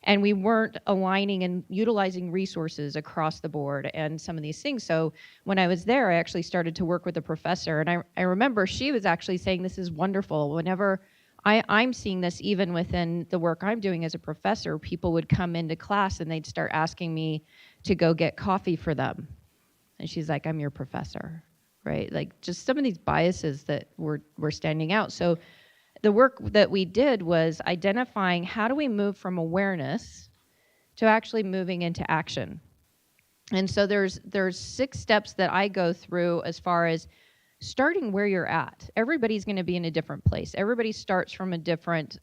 And we weren't aligning and utilizing resources across the board and some of these things. So when I was there, I actually started to work with a professor. And I remember she was actually saying, this is wonderful. Whenever I'm seeing this even within the work I'm doing as a professor, people would come into class and they'd start asking me to go get coffee for them. And she's like, I'm your professor, right? Like just some of these biases that were standing out. So the work that we did was identifying how do we move from awareness to actually moving into action. And so there's 6 steps that I go through as far as starting where you're at. Everybody's going to be in a different place. Everybody starts from a different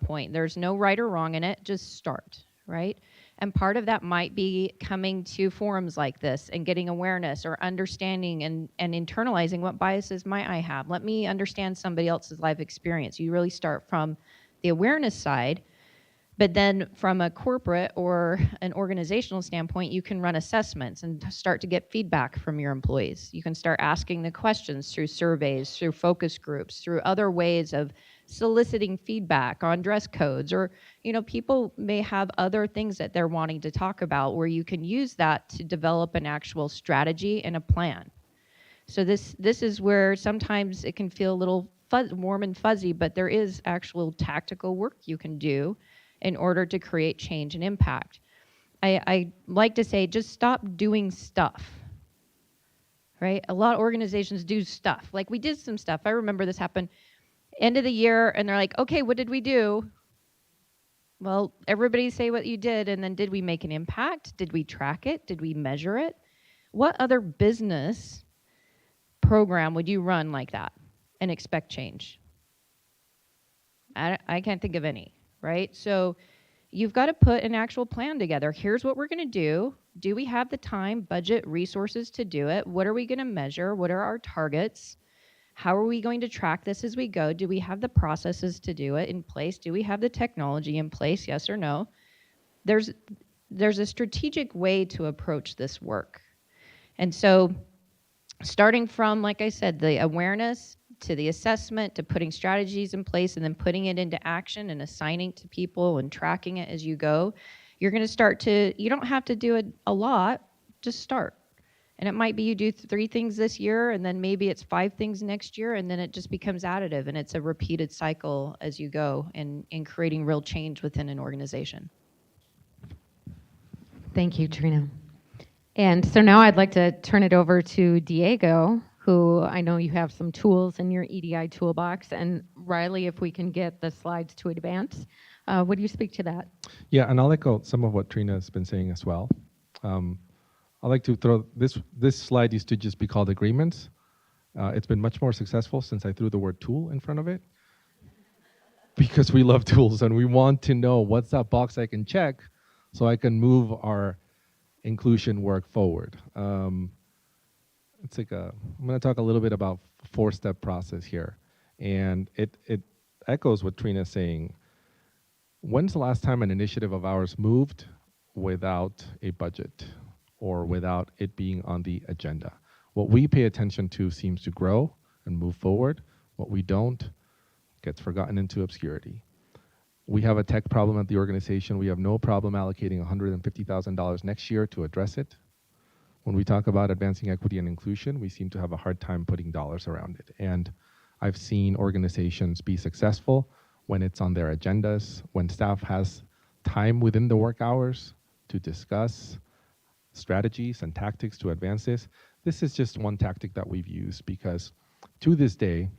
point. There's no right or wrong in it. Just start, right? And part of that might be coming to forums like this and getting awareness or understanding and internalizing what biases might I have. Let me understand somebody else's life experience. You really start from the awareness side. But then from a corporate or an organizational standpoint, you can run assessments and start to get feedback from your employees. You can start asking the questions through surveys, through focus groups, through other ways of soliciting feedback on dress codes, or, people may have other things that they're wanting to talk about where you can use that to develop an actual strategy and a plan. So this is where sometimes it can feel a little warm and fuzzy, but there is actual tactical work you can do in order to create change and impact. I like to say, just stop doing stuff, right? A lot of organizations do stuff. Like, we did some stuff. I remember this happened end of the year, and they're like, okay, what did we do? Well, everybody say what you did, and then did we make an impact? Did we track it? Did we measure it? What other business program would you run like that and expect change? I can't think of any. Right? So you've got to put an actual plan together. Here's what we're going to do. Do we have the time, budget, resources to do it? What are we going to measure? What are our targets? How are we going to track this as we go? Do we have the processes to do it in place? Do we have the technology in place? Yes or no? There's a strategic way to approach this work. And so starting from, like I said, the awareness, to the assessment, to putting strategies in place, and then putting it into action and assigning to people and tracking it as you go, you're going to start to, you don't have to do it a lot, just start. And it might be you do 3 things this year, and then maybe it's 5 things next year, and then it just becomes additive, and it's a repeated cycle as you go in creating real change within an organization. Thank you, Trina. And so now I'd like to turn it over to Diego, who I know you have some tools in your EDI toolbox. And Riley, if we can get the slides to advance, would you speak to that? Yeah, and I'll echo some of what Trina has been saying as well. I like to throw this slide used to just be called agreements. It's been much more successful since I threw the word tool in front of it, because we love tools and we want to know what's that box I can check so I can move our inclusion work forward. It's like I'm going to talk a little bit about 4-step process here, and it echoes what Trina's saying. When's the last time an initiative of ours moved without a budget or without it being on the agenda? What we pay attention to seems to grow and move forward. What we don't gets forgotten into obscurity. We have a tech problem at the organization. We have no problem allocating $150,000 next year to address it. When we talk about advancing equity and inclusion, we seem to have a hard time putting dollars around it. And I've seen organizations be successful when it's on their agendas, when staff has time within the work hours to discuss strategies and tactics to advance this. This is just one tactic that we've used, because to this day,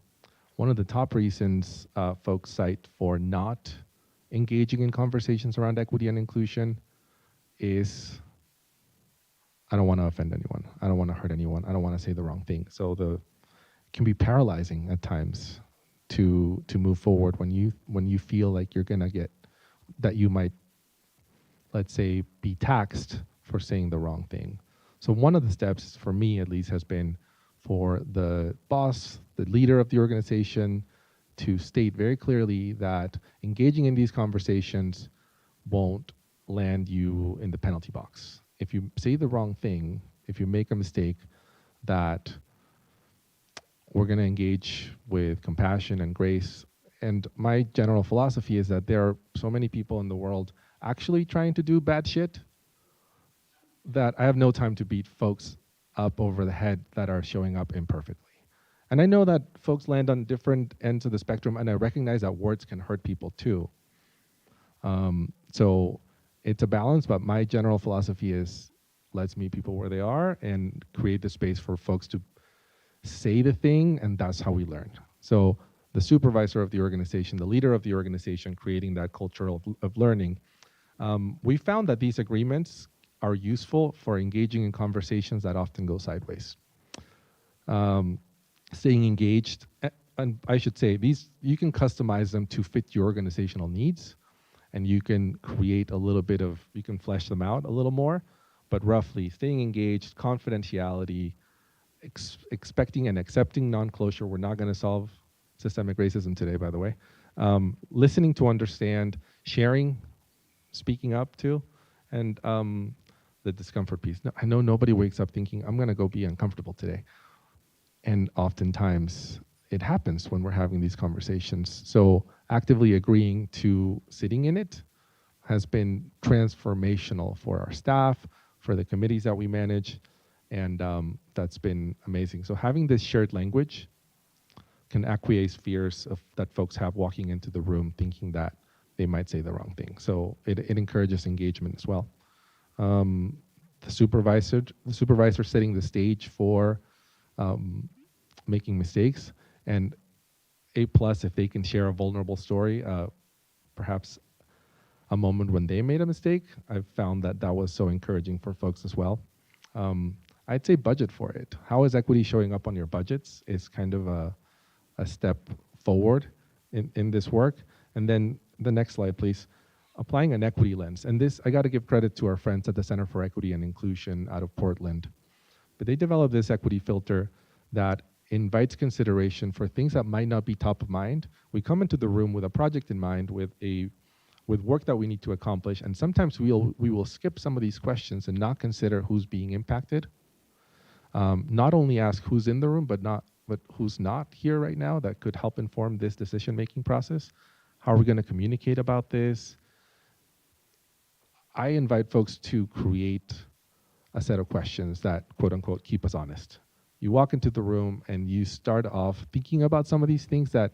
one of the top reasons folks cite for not engaging in conversations around equity and inclusion is, I don't want to offend anyone. I don't want to hurt anyone. I don't want to say the wrong thing. So it can be paralyzing at times to move forward when you feel like you're gonna get that you might, let's say, be taxed for saying the wrong thing. So one of the steps, for me at least, has been for the boss, the leader of the organization, to state very clearly that engaging in these conversations won't land you in the penalty box. If you say the wrong thing, if you make a mistake, that we're going to engage with compassion and grace. And my general philosophy is that there are so many people in the world actually trying to do bad shit that I have no time to beat folks up over the head that are showing up imperfectly. And I know that folks land on different ends of the spectrum, and I recognize that words can hurt people too. So it's a balance, but my general philosophy is let's meet people where they are and create the space for folks to say the thing, and that's how we learn. So the supervisor of the organization, the leader of the organization, creating that culture of learning. We found that these agreements are useful for engaging in conversations that often go sideways. staying engaged, and I should say these, you can customize them to fit your organizational needs, and you can create a little bit of, you can flesh them out a little more, but roughly staying engaged, confidentiality, expecting and accepting non-closure. We're not going to solve systemic racism today, by the way. Listening to understand, sharing, speaking up to, and the discomfort piece. No, I know nobody wakes up thinking, I'm going to go be uncomfortable today. And oftentimes it happens when we're having these conversations. So actively agreeing to sitting in it has been transformational for our staff, for the committees that we manage, and that's been amazing. So having this shared language can acquiesce fears that folks have walking into the room thinking that they might say the wrong thing. So it encourages engagement as well. The supervisor setting the stage for making mistakes, and A+ if they can share a vulnerable story, perhaps a moment when they made a mistake. I've found that that was so encouraging for folks as well. I'd say budget for it. How is equity showing up on your budgets is kind of a step forward in this work. And then the next slide, please. Applying an equity lens. And this, I got to give credit to our friends at the Center for Equity and Inclusion out of Portland. But they developed this equity filter that invites consideration for things that might not be top of mind. We come into the room with a project in mind, with work that we need to accomplish, and sometimes we will skip some of these questions and not consider who's being impacted. Not only ask who's in the room, but who's not here right now that could help inform this decision-making process. How are we going to communicate about this? I invite folks to create a set of questions that, quote unquote, keep us honest. You walk into the room and you start off thinking about some of these things that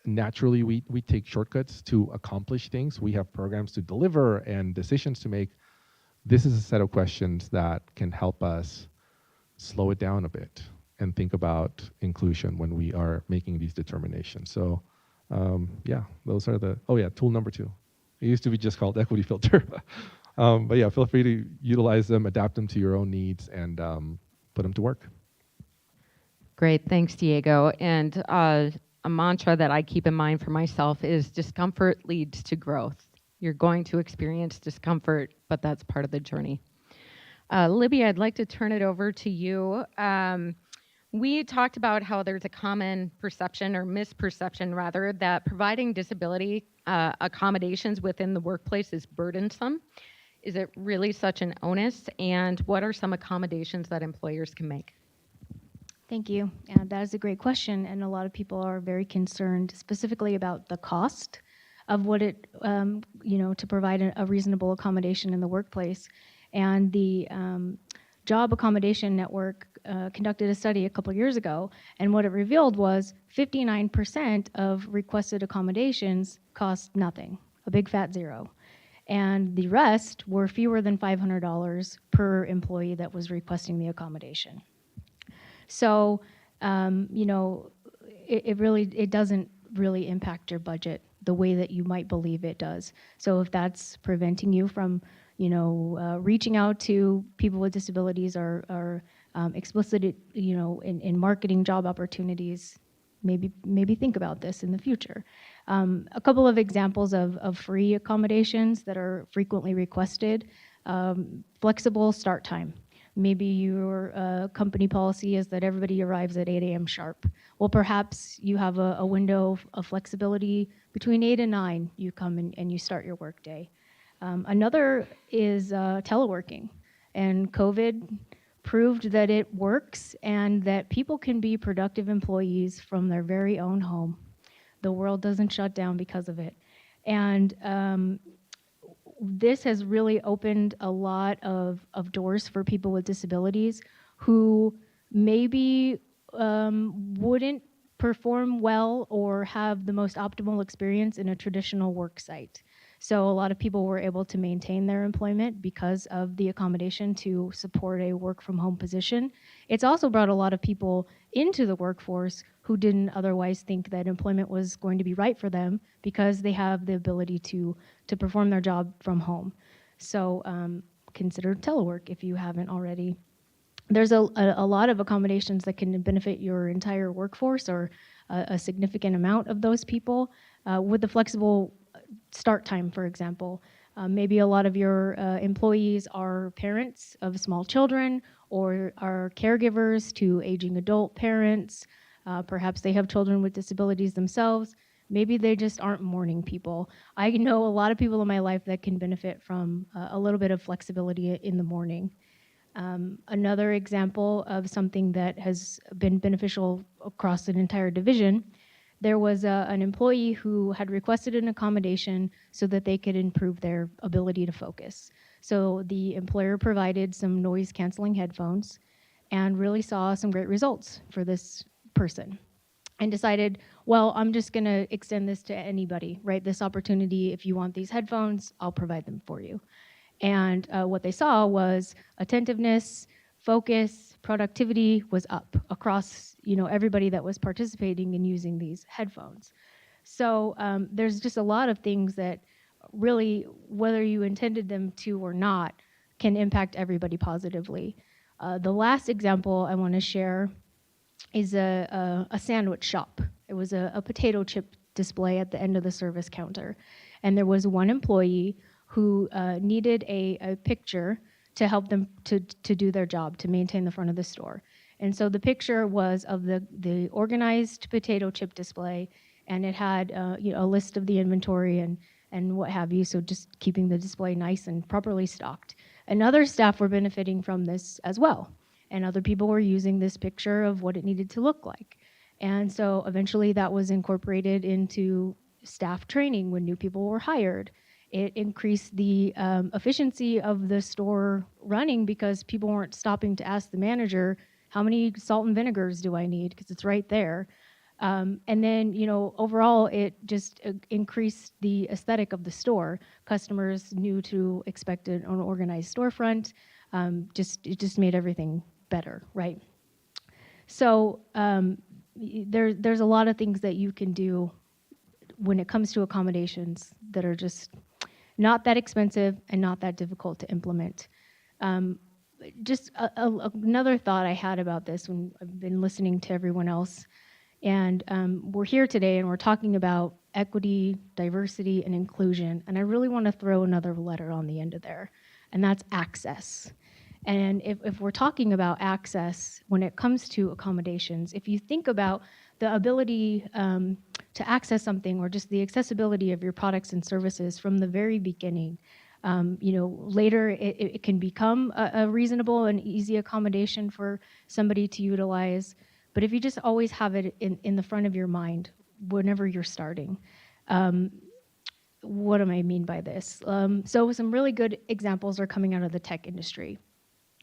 naturally we take shortcuts to accomplish things. We have programs to deliver and decisions to make. This is a set of questions that can help us slow it down a bit and think about inclusion when we are making these determinations. So yeah, those are tool number 2. It used to be just called equity filter. But yeah, feel free to utilize them, adapt them to your own needs, and put them to work. Great, thanks, Diego. And a mantra that I keep in mind for myself is discomfort leads to growth. You're going to experience discomfort, but that's part of the journey. Libby, I'd like to turn it over to you. We talked about how there's a common perception, or misperception rather, that providing disability accommodations within the workplace is burdensome. Is it really such an onus? And what are some accommodations that employers can make? Thank you. And that is a great question. And a lot of people are very concerned specifically about the cost of what it, to provide a reasonable accommodation in the workplace. And the Job Accommodation Network conducted a study a couple years ago, and what it revealed was 59% of requested accommodations cost nothing, a big fat zero. And the rest were fewer than $500 per employee that was requesting the accommodation. So, it doesn't really impact your budget the way that you might believe it does. So if that's preventing you from, reaching out to people with disabilities or explicit, in marketing job opportunities, maybe think about this in the future. A couple of examples of free accommodations that are frequently requested: flexible start time. Maybe your company policy is that everybody arrives at 8 a.m. sharp. Well, perhaps you have a window of flexibility between 8 and 9. You come and you start your workday. Another is teleworking, and COVID proved that it works and that people can be productive employees from their very own home. The world doesn't shut down because of it. And this has really opened a lot of doors for people with disabilities who maybe wouldn't perform well or have the most optimal experience in a traditional work site. So a lot of people were able to maintain their employment because of the accommodation to support a work from home position. It's also brought a lot of people into the workforce who didn't otherwise think that employment was going to be right for them because they have the ability to perform their job from home. So consider telework if you haven't already. there's a lot of accommodations that can benefit your entire workforce or a significant amount of those people with the flexible start time, for example. Maybe a lot of your employees are parents of small children or are caregivers to aging adult parents. Perhaps they have children with disabilities themselves. Maybe they just aren't morning people. I know a lot of people in my life that can benefit from a little bit of flexibility in the morning. Another example of something that has been beneficial across an entire division, there was an employee who had requested an accommodation so that they could improve their ability to focus. So the employer provided some noise canceling headphones and really saw some great results for this person and decided, well, I'm just going to extend this to anybody, right? This opportunity, if you want these headphones, I'll provide them for you. And what they saw was attentiveness, focus, productivity was up across, everybody that was participating in using these headphones. So there's just a lot of things that really, whether you intended them to or not, can impact everybody positively. The last example I want to share is a sandwich shop. It was a potato chip display at the end of the service counter. And there was one employee who needed a picture to help them to do their job, to maintain the front of the store. And so the picture was of the organized potato chip display, and it had a list of the inventory and what have you, so just keeping the display nice and properly stocked. And other staff were benefiting from this as well. And other people were using this picture of what it needed to look like. And so eventually that was incorporated into staff training when new people were hired. It increased the efficiency of the store running because people weren't stopping to ask the manager, how many salt and vinegars do I need? Because it's right there. And then, overall, it just increased the aesthetic of the store. Customers knew to expect an organized storefront. It just made everything better, right? So there's a lot of things that you can do when it comes to accommodations that are just not that expensive and not that difficult to implement. Just another thought I had about this when I've been listening to everyone else, and we're here today and we're talking about equity, diversity, and inclusion, and I really want to throw another letter on the end of there, and that's access. And if we're talking about access when it comes to accommodations, if you think about the ability to access something or just the accessibility of your products and services from the very beginning, later it can become a reasonable and easy accommodation for somebody to utilize. But if you just always have it in the front of your mind whenever you're starting, what do I mean by this? So some really good examples are coming out of the tech industry.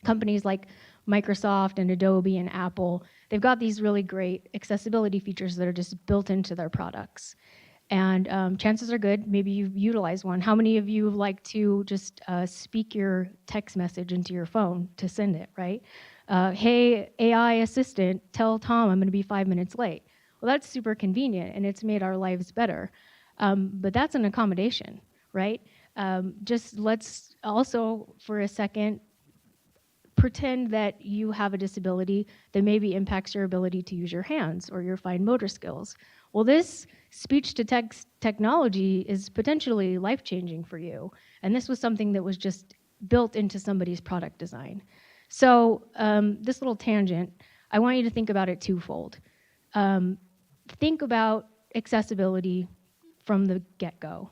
Companies like Microsoft and Adobe and Apple, they've got these really great accessibility features that are just built into their products. And chances are good, maybe you've utilized one. How many of you like to just speak your text message into your phone to send it, right? Hey, AI assistant, tell Tom I'm going to be 5 minutes late. Well, that's super convenient, and it's made our lives better. But that's an accommodation, right? Just let's also, for a second, pretend that you have a disability that maybe impacts your ability to use your hands or your fine motor skills. Well, this speech-to-text technology is potentially life-changing for you. And this was something that was just built into somebody's product design. So this little tangent, I want you to think about it twofold. Think about accessibility from the get-go.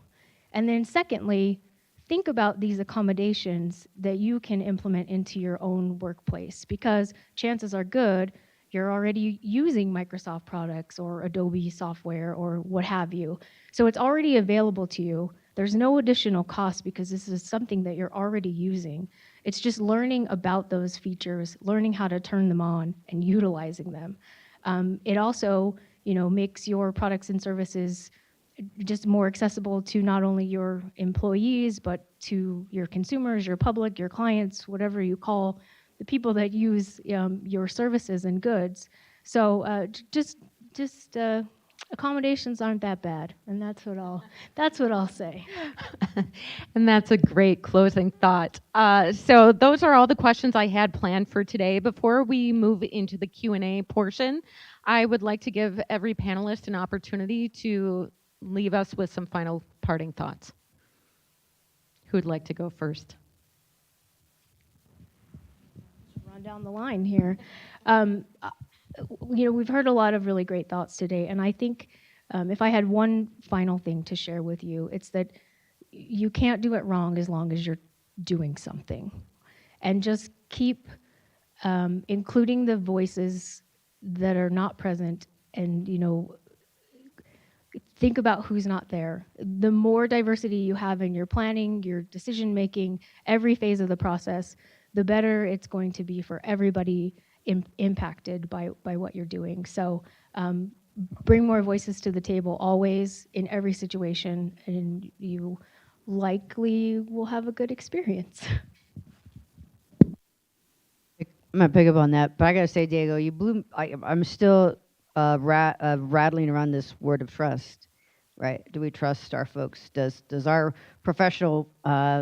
And then secondly, think about these accommodations that you can implement into your own workplace, because chances are good you're already using Microsoft products or Adobe software or what have you. So it's already available to you. There's no additional cost because this is something that you're already using. It's just learning about those features, learning how to turn them on and utilizing them. It also, makes your products and services just more accessible to not only your employees, but to your consumers, your public, your clients, whatever you call the people that use your services and goods. So just accommodations aren't that bad, and that's what I'll say. And that's a great closing thought. So those are all the questions I had planned for today. Before we move into the Q&A portion, I would like to give every panelist an opportunity to leave us with some final parting thoughts. Who'd like to go first? Run down the line here. We've heard a lot of really great thoughts today, and I think if I had one final thing to share with you, it's that you can't do it wrong as long as you're doing something. And just keep including the voices that are not present, and think about who's not there. The more diversity you have in your planning, your decision making, every phase of the process, the better it's going to be for everybody impacted by what you're doing. So bring more voices to the table always, in every situation, and you likely will have a good experience. I'm gonna pick up on that, but I gotta say, Diego, you blew. I'm still rattling around this word of trust, right? Do we trust our folks? Does our professional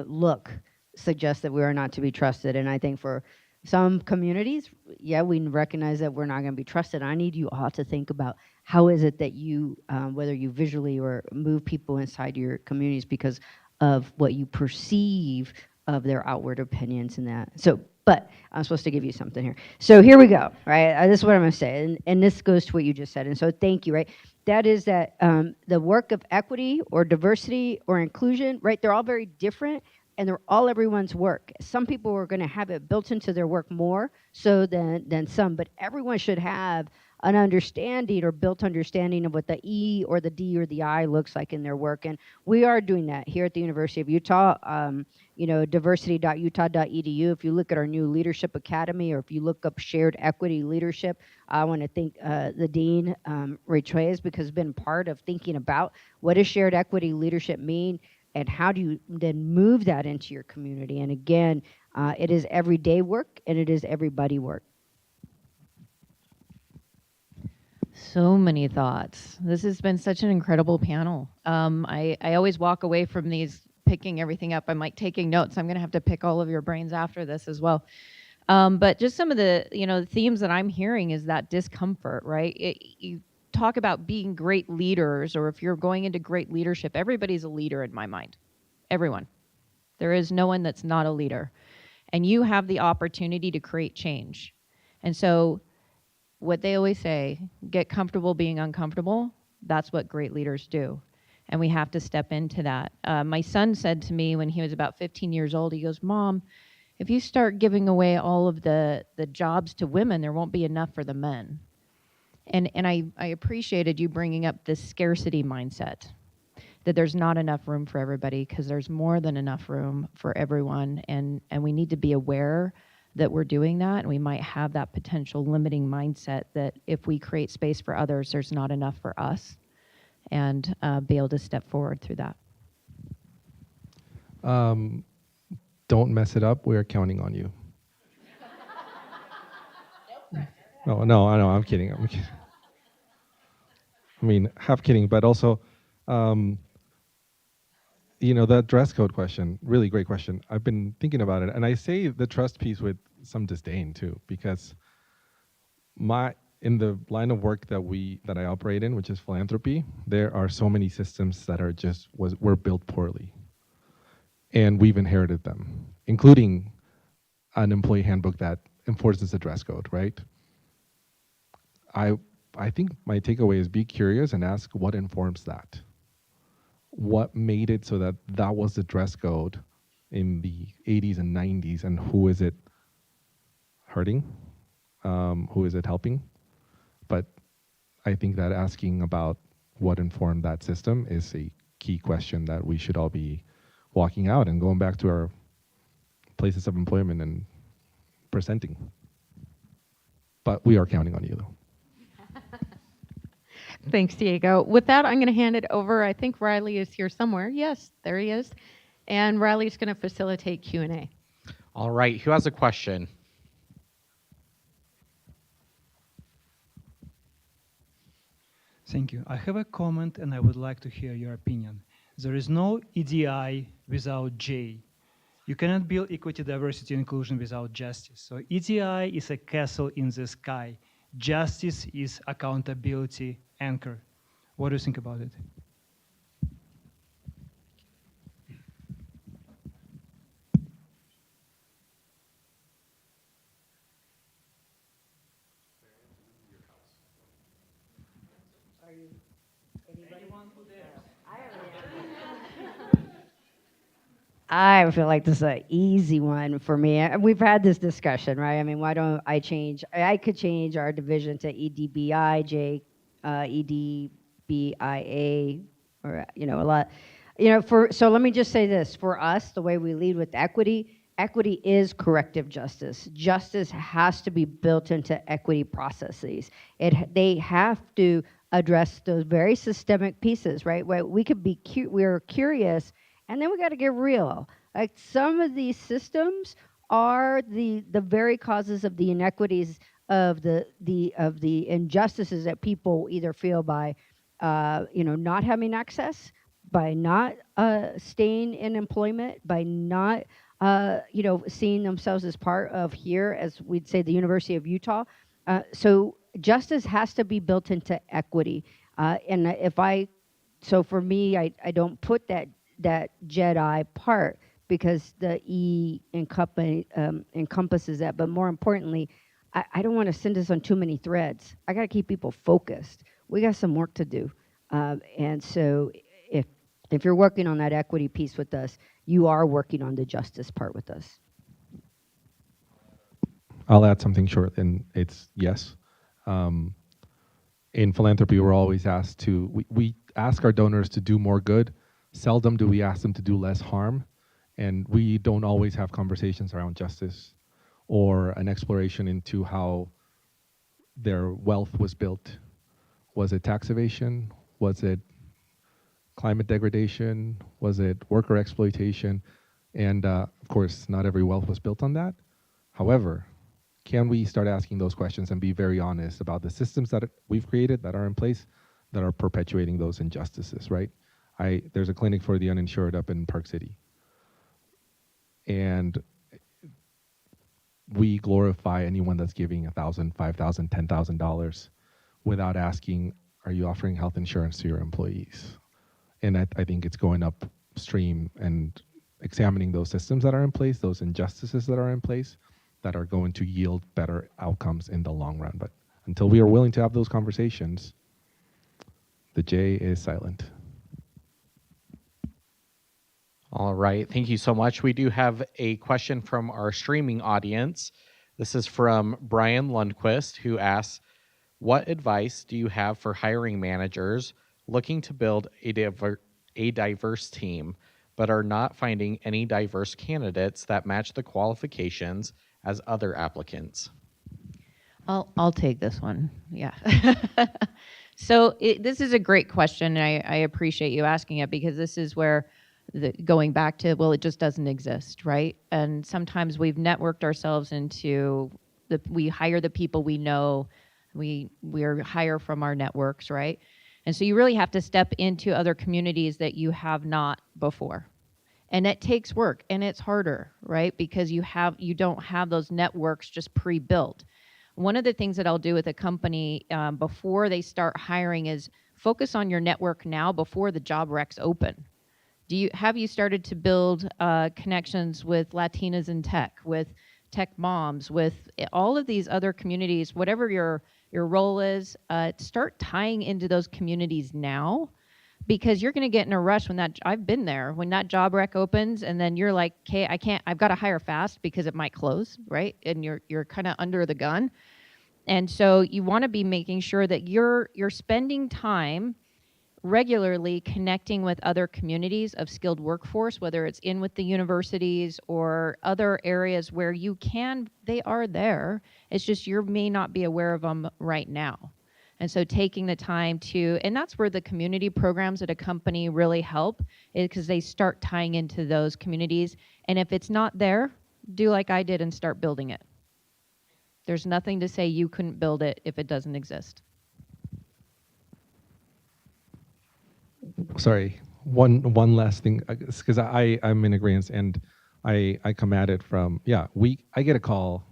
look suggest that we are not to be trusted? And I think for some communities, yeah, we recognize that we're not going to be trusted. I need you all to think about how is it that you, whether you visually or move people inside your communities because of what you perceive of their outward opinions and that. So, but I'm supposed to give you something here. So here we go, right? This is what I'm going to say, and this goes to what you just said. And so thank you, right? That is that the work of equity or diversity or inclusion, right? They're all very different, and they're all everyone's work. Some people are going to have it built into their work more so than some, but everyone should have an understanding or built understanding of what the E or the D or the I looks like in their work. And we are doing that here at the University of Utah. Diversity.utah.edu. If you look at our new Leadership Academy, or if you look up Shared Equity Leadership, I want to thank the Dean, Ray Treyes, because he's been part of thinking about what does shared equity leadership mean, and how do you then move that into your community. And again, it is everyday work, and it is everybody work. So many thoughts. This has been such an incredible panel. I always walk away from these picking everything up. I'm like taking notes. I'm going to have to pick all of your brains after this as well. But just some of the themes that I'm hearing is that discomfort, right? You talk about being great leaders, or if you're going into great leadership, everybody's a leader in my mind. Everyone. There is no one that's not a leader. And you have the opportunity to create change. And so what they always say, get comfortable being uncomfortable. That's what great leaders do. And we have to step into that. My son said to me when he was about 15 years old, he goes, "Mom, if you start giving away all of the jobs to women, there won't be enough for the men." And I appreciated you bringing up this scarcity mindset, that there's not enough room for everybody, because there's more than enough room for everyone. And we need to be aware that we're doing that, and we might have that potential limiting mindset that if we create space for others, there's not enough for us, and be able to step forward through that. Don't mess it up. We're counting on you. No, I know. I'm kidding. I mean, half kidding, but also, that dress code question, really great question. I've been thinking about it, and I say the trust piece with some disdain too, because in the line of work that I operate in, which is philanthropy, there are so many systems that are were built poorly, and we've inherited them, including an employee handbook that enforces the dress code, right? I think my takeaway is be curious and ask what informs that. What made it so that was the dress code in the 80s and 90s, and who is it hurting? Who is it helping? But I think that asking about what informed that system is a key question that we should all be walking out and going back to our places of employment and presenting. But we are counting on you, though. Thanks, Diego. With that, I'm going to hand it over. I think Riley is here somewhere. Yes, there he is. And Riley's going to facilitate Q&A. All right, who has a question? Thank you. I have a comment and I would like to hear your opinion. There is no EDI without J. You cannot build equity, diversity, and inclusion without justice. So EDI is a castle in the sky. Justice is accountability anchor. What do you think about it? I feel like this is an easy one for me. We've had this discussion, right? I mean, why don't I change? I could change our division to EDBI, EDBIA, or a lot. So let me just say this: for us, the way we lead with equity, equity is corrective justice. Justice has to be built into equity processes. They have to address those very systemic pieces, right? Where we could be we're curious. And then we got to get real. Like some of these systems are the very causes of the inequities of the injustices that people either feel by not having access, by not staying in employment, by not seeing themselves as part of here, as we'd say, the University of Utah. So justice has to be built into equity. So for me, I don't put that Jedi part because the E encompasses that. But more importantly, I don't want to send us on too many threads. I got to keep people focused. We got some work to do. And so if you're working on that equity piece with us, you are working on the justice part with us. I'll add something short, and it's yes. In philanthropy, we're always asked to, we ask our donors to do more good. Seldom do we ask them to do less harm, and we don't always have conversations around justice or an exploration into how their wealth was built. Was it tax evasion? Was it climate degradation? Was it worker exploitation? And of course, not every wealth was built on that. However, can we start asking those questions and be very honest about the systems that we've created that are in place that are perpetuating those injustices, right? There's a clinic for the uninsured up in Park City. And we glorify anyone that's giving $1,000, $5,000, $10,000 without asking, are you offering health insurance to your employees? And I think it's going upstream and examining those systems that are in place, those injustices that are in place, that are going to yield better outcomes in the long run. But until we are willing to have those conversations, the J is silent. All right, thank you so much. We do have a question from our streaming audience. This is from Brian Lundquist, who asks, what advice do you have for hiring managers looking to build a diverse team, but are not finding any diverse candidates that match the qualifications as other applicants? I'll take this one. Yeah. So this is a great question. And I appreciate you asking it, because this is where going back to, well, it just doesn't exist, right? And sometimes we've networked ourselves into we hire the people we know, we're hire from our networks, right? And so you really have to step into other communities that you have not before. And it takes work, and it's harder, right? Because you don't have those networks just pre-built. One of the things that I'll do with a company before they start hiring is focus on your network now before the job recs open. Have you started to build connections with Latinas in tech, with tech moms, with all of these other communities, whatever your role is, start tying into those communities now, because you're going to get in a rush I've been there, when that job rec opens and then you're like, okay, I've got to hire fast because it might close, right? And you're kind of under the gun. And so you want to be making sure that you're spending time regularly connecting with other communities of skilled workforce, whether it's in with the universities or other areas where they are there. It's just you may not be aware of them right now. And so taking the time and that's where the community programs at a company really help, because they start tying into those communities. And if it's not there, do like I did and start building it. There's nothing to say you couldn't build it if it doesn't exist. sorry, one last thing, because I'm in agreement, and I come at it from, I get a call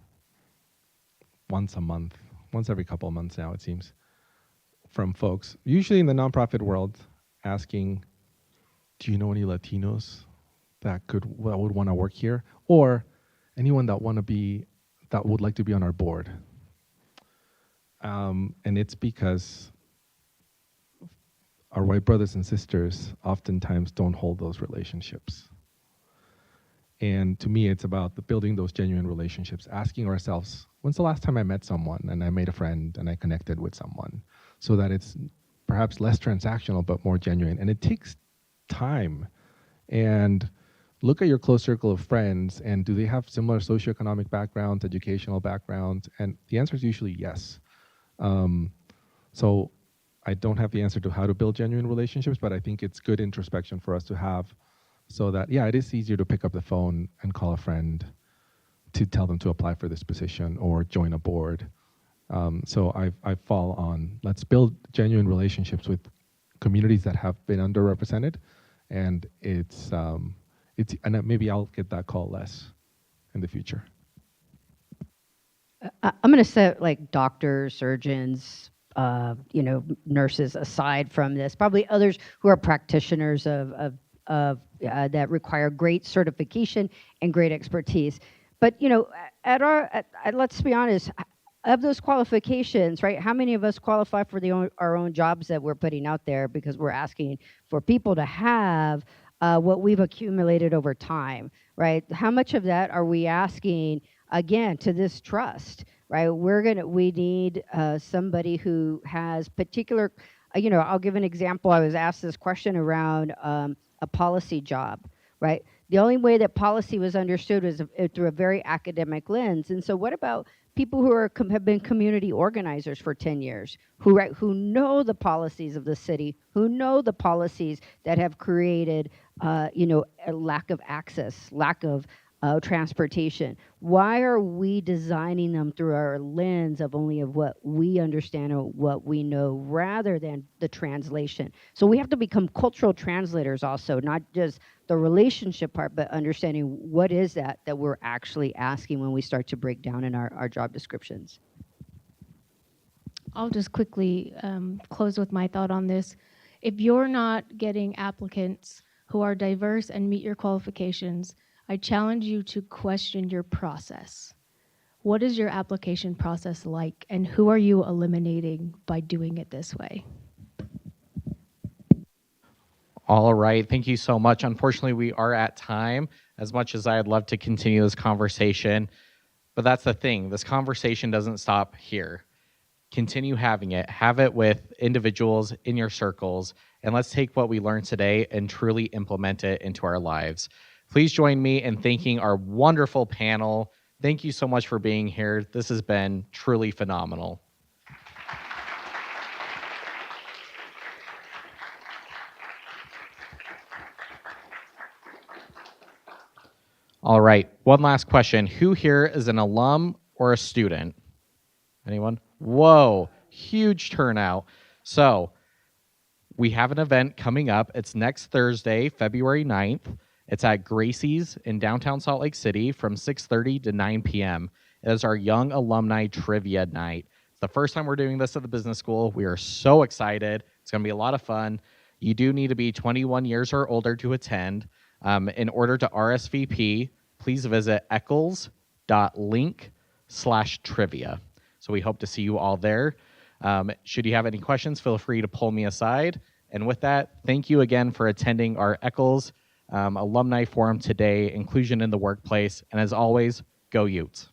once a month, once every couple of months now, it seems, from folks, usually in the nonprofit world, asking, do you know any Latinos that would want to work here, or anyone that would like to be on our board? And it's because our white brothers and sisters oftentimes don't hold those relationships. And to me, it's about building those genuine relationships, asking ourselves, when's the last time I met someone and I made a friend and I connected with someone, so that it's perhaps less transactional but more genuine. And it takes time. And look at your close circle of friends, and do they have similar socioeconomic backgrounds, educational backgrounds? And the answer is usually yes. So I don't have the answer to how to build genuine relationships, but I think it's good introspection for us to have, so that, it is easier to pick up the phone and call a friend to tell them to apply for this position or join a board. So I fall on, let's build genuine relationships with communities that have been underrepresented, and and maybe I'll get that call less in the future. I'm going to set like doctors, surgeons, nurses aside from this. Probably others who are practitioners of that require great certification and great expertise. But let's be honest. Of those qualifications, right? How many of us qualify for our own jobs that we're putting out there, because we're asking for people to have what we've accumulated over time, right? How much of that are we asking, again, to this trust, right? We need somebody who has particular, I'll give an example. I was asked this question around a policy job, right? The only way that policy was understood was through a very academic lens. And so what about people who have been community organizers for 10 years, who know the policies of the city, who know the policies that have created, a lack of access, lack of transportation? Why are we designing them through our lens of what we understand or what we know, rather than the translation? So we have to become cultural translators also, not just the relationship part, but understanding what is that we're actually asking when we start to break down in our job descriptions. I'll just quickly close with my thought on this. If you're not getting applicants who are diverse and meet your qualifications, I challenge you to question your process. What is your application process like, and who are you eliminating by doing it this way? All right, thank you so much. Unfortunately, we are at time, as much as I'd love to continue this conversation. But that's the thing, this conversation doesn't stop here. Continue having it. Have it with individuals in your circles, and let's take what we learned today and truly implement it into our lives. Please join me in thanking our wonderful panel. Thank you so much for being here. This has been truly phenomenal. All right, one last question. Who here is an alum or a student? Anyone? Whoa, huge turnout. So we have an event coming up. It's next Thursday, February 9th. It's at Gracie's in downtown Salt Lake City from 6:30 to 9 p.m. It is our Young Alumni Trivia Night. It's the first time we're doing this at the business school. We are so excited. It's going to be a lot of fun. You do need to be 21 years or older to attend. In order to RSVP, please visit eccles.link/trivia. So we hope to see you all there. Should you have any questions, feel free to pull me aside. And with that, thank you again for attending our Eccles Alumni Forum today, Inclusion in the Workplace. And as always, go Utes.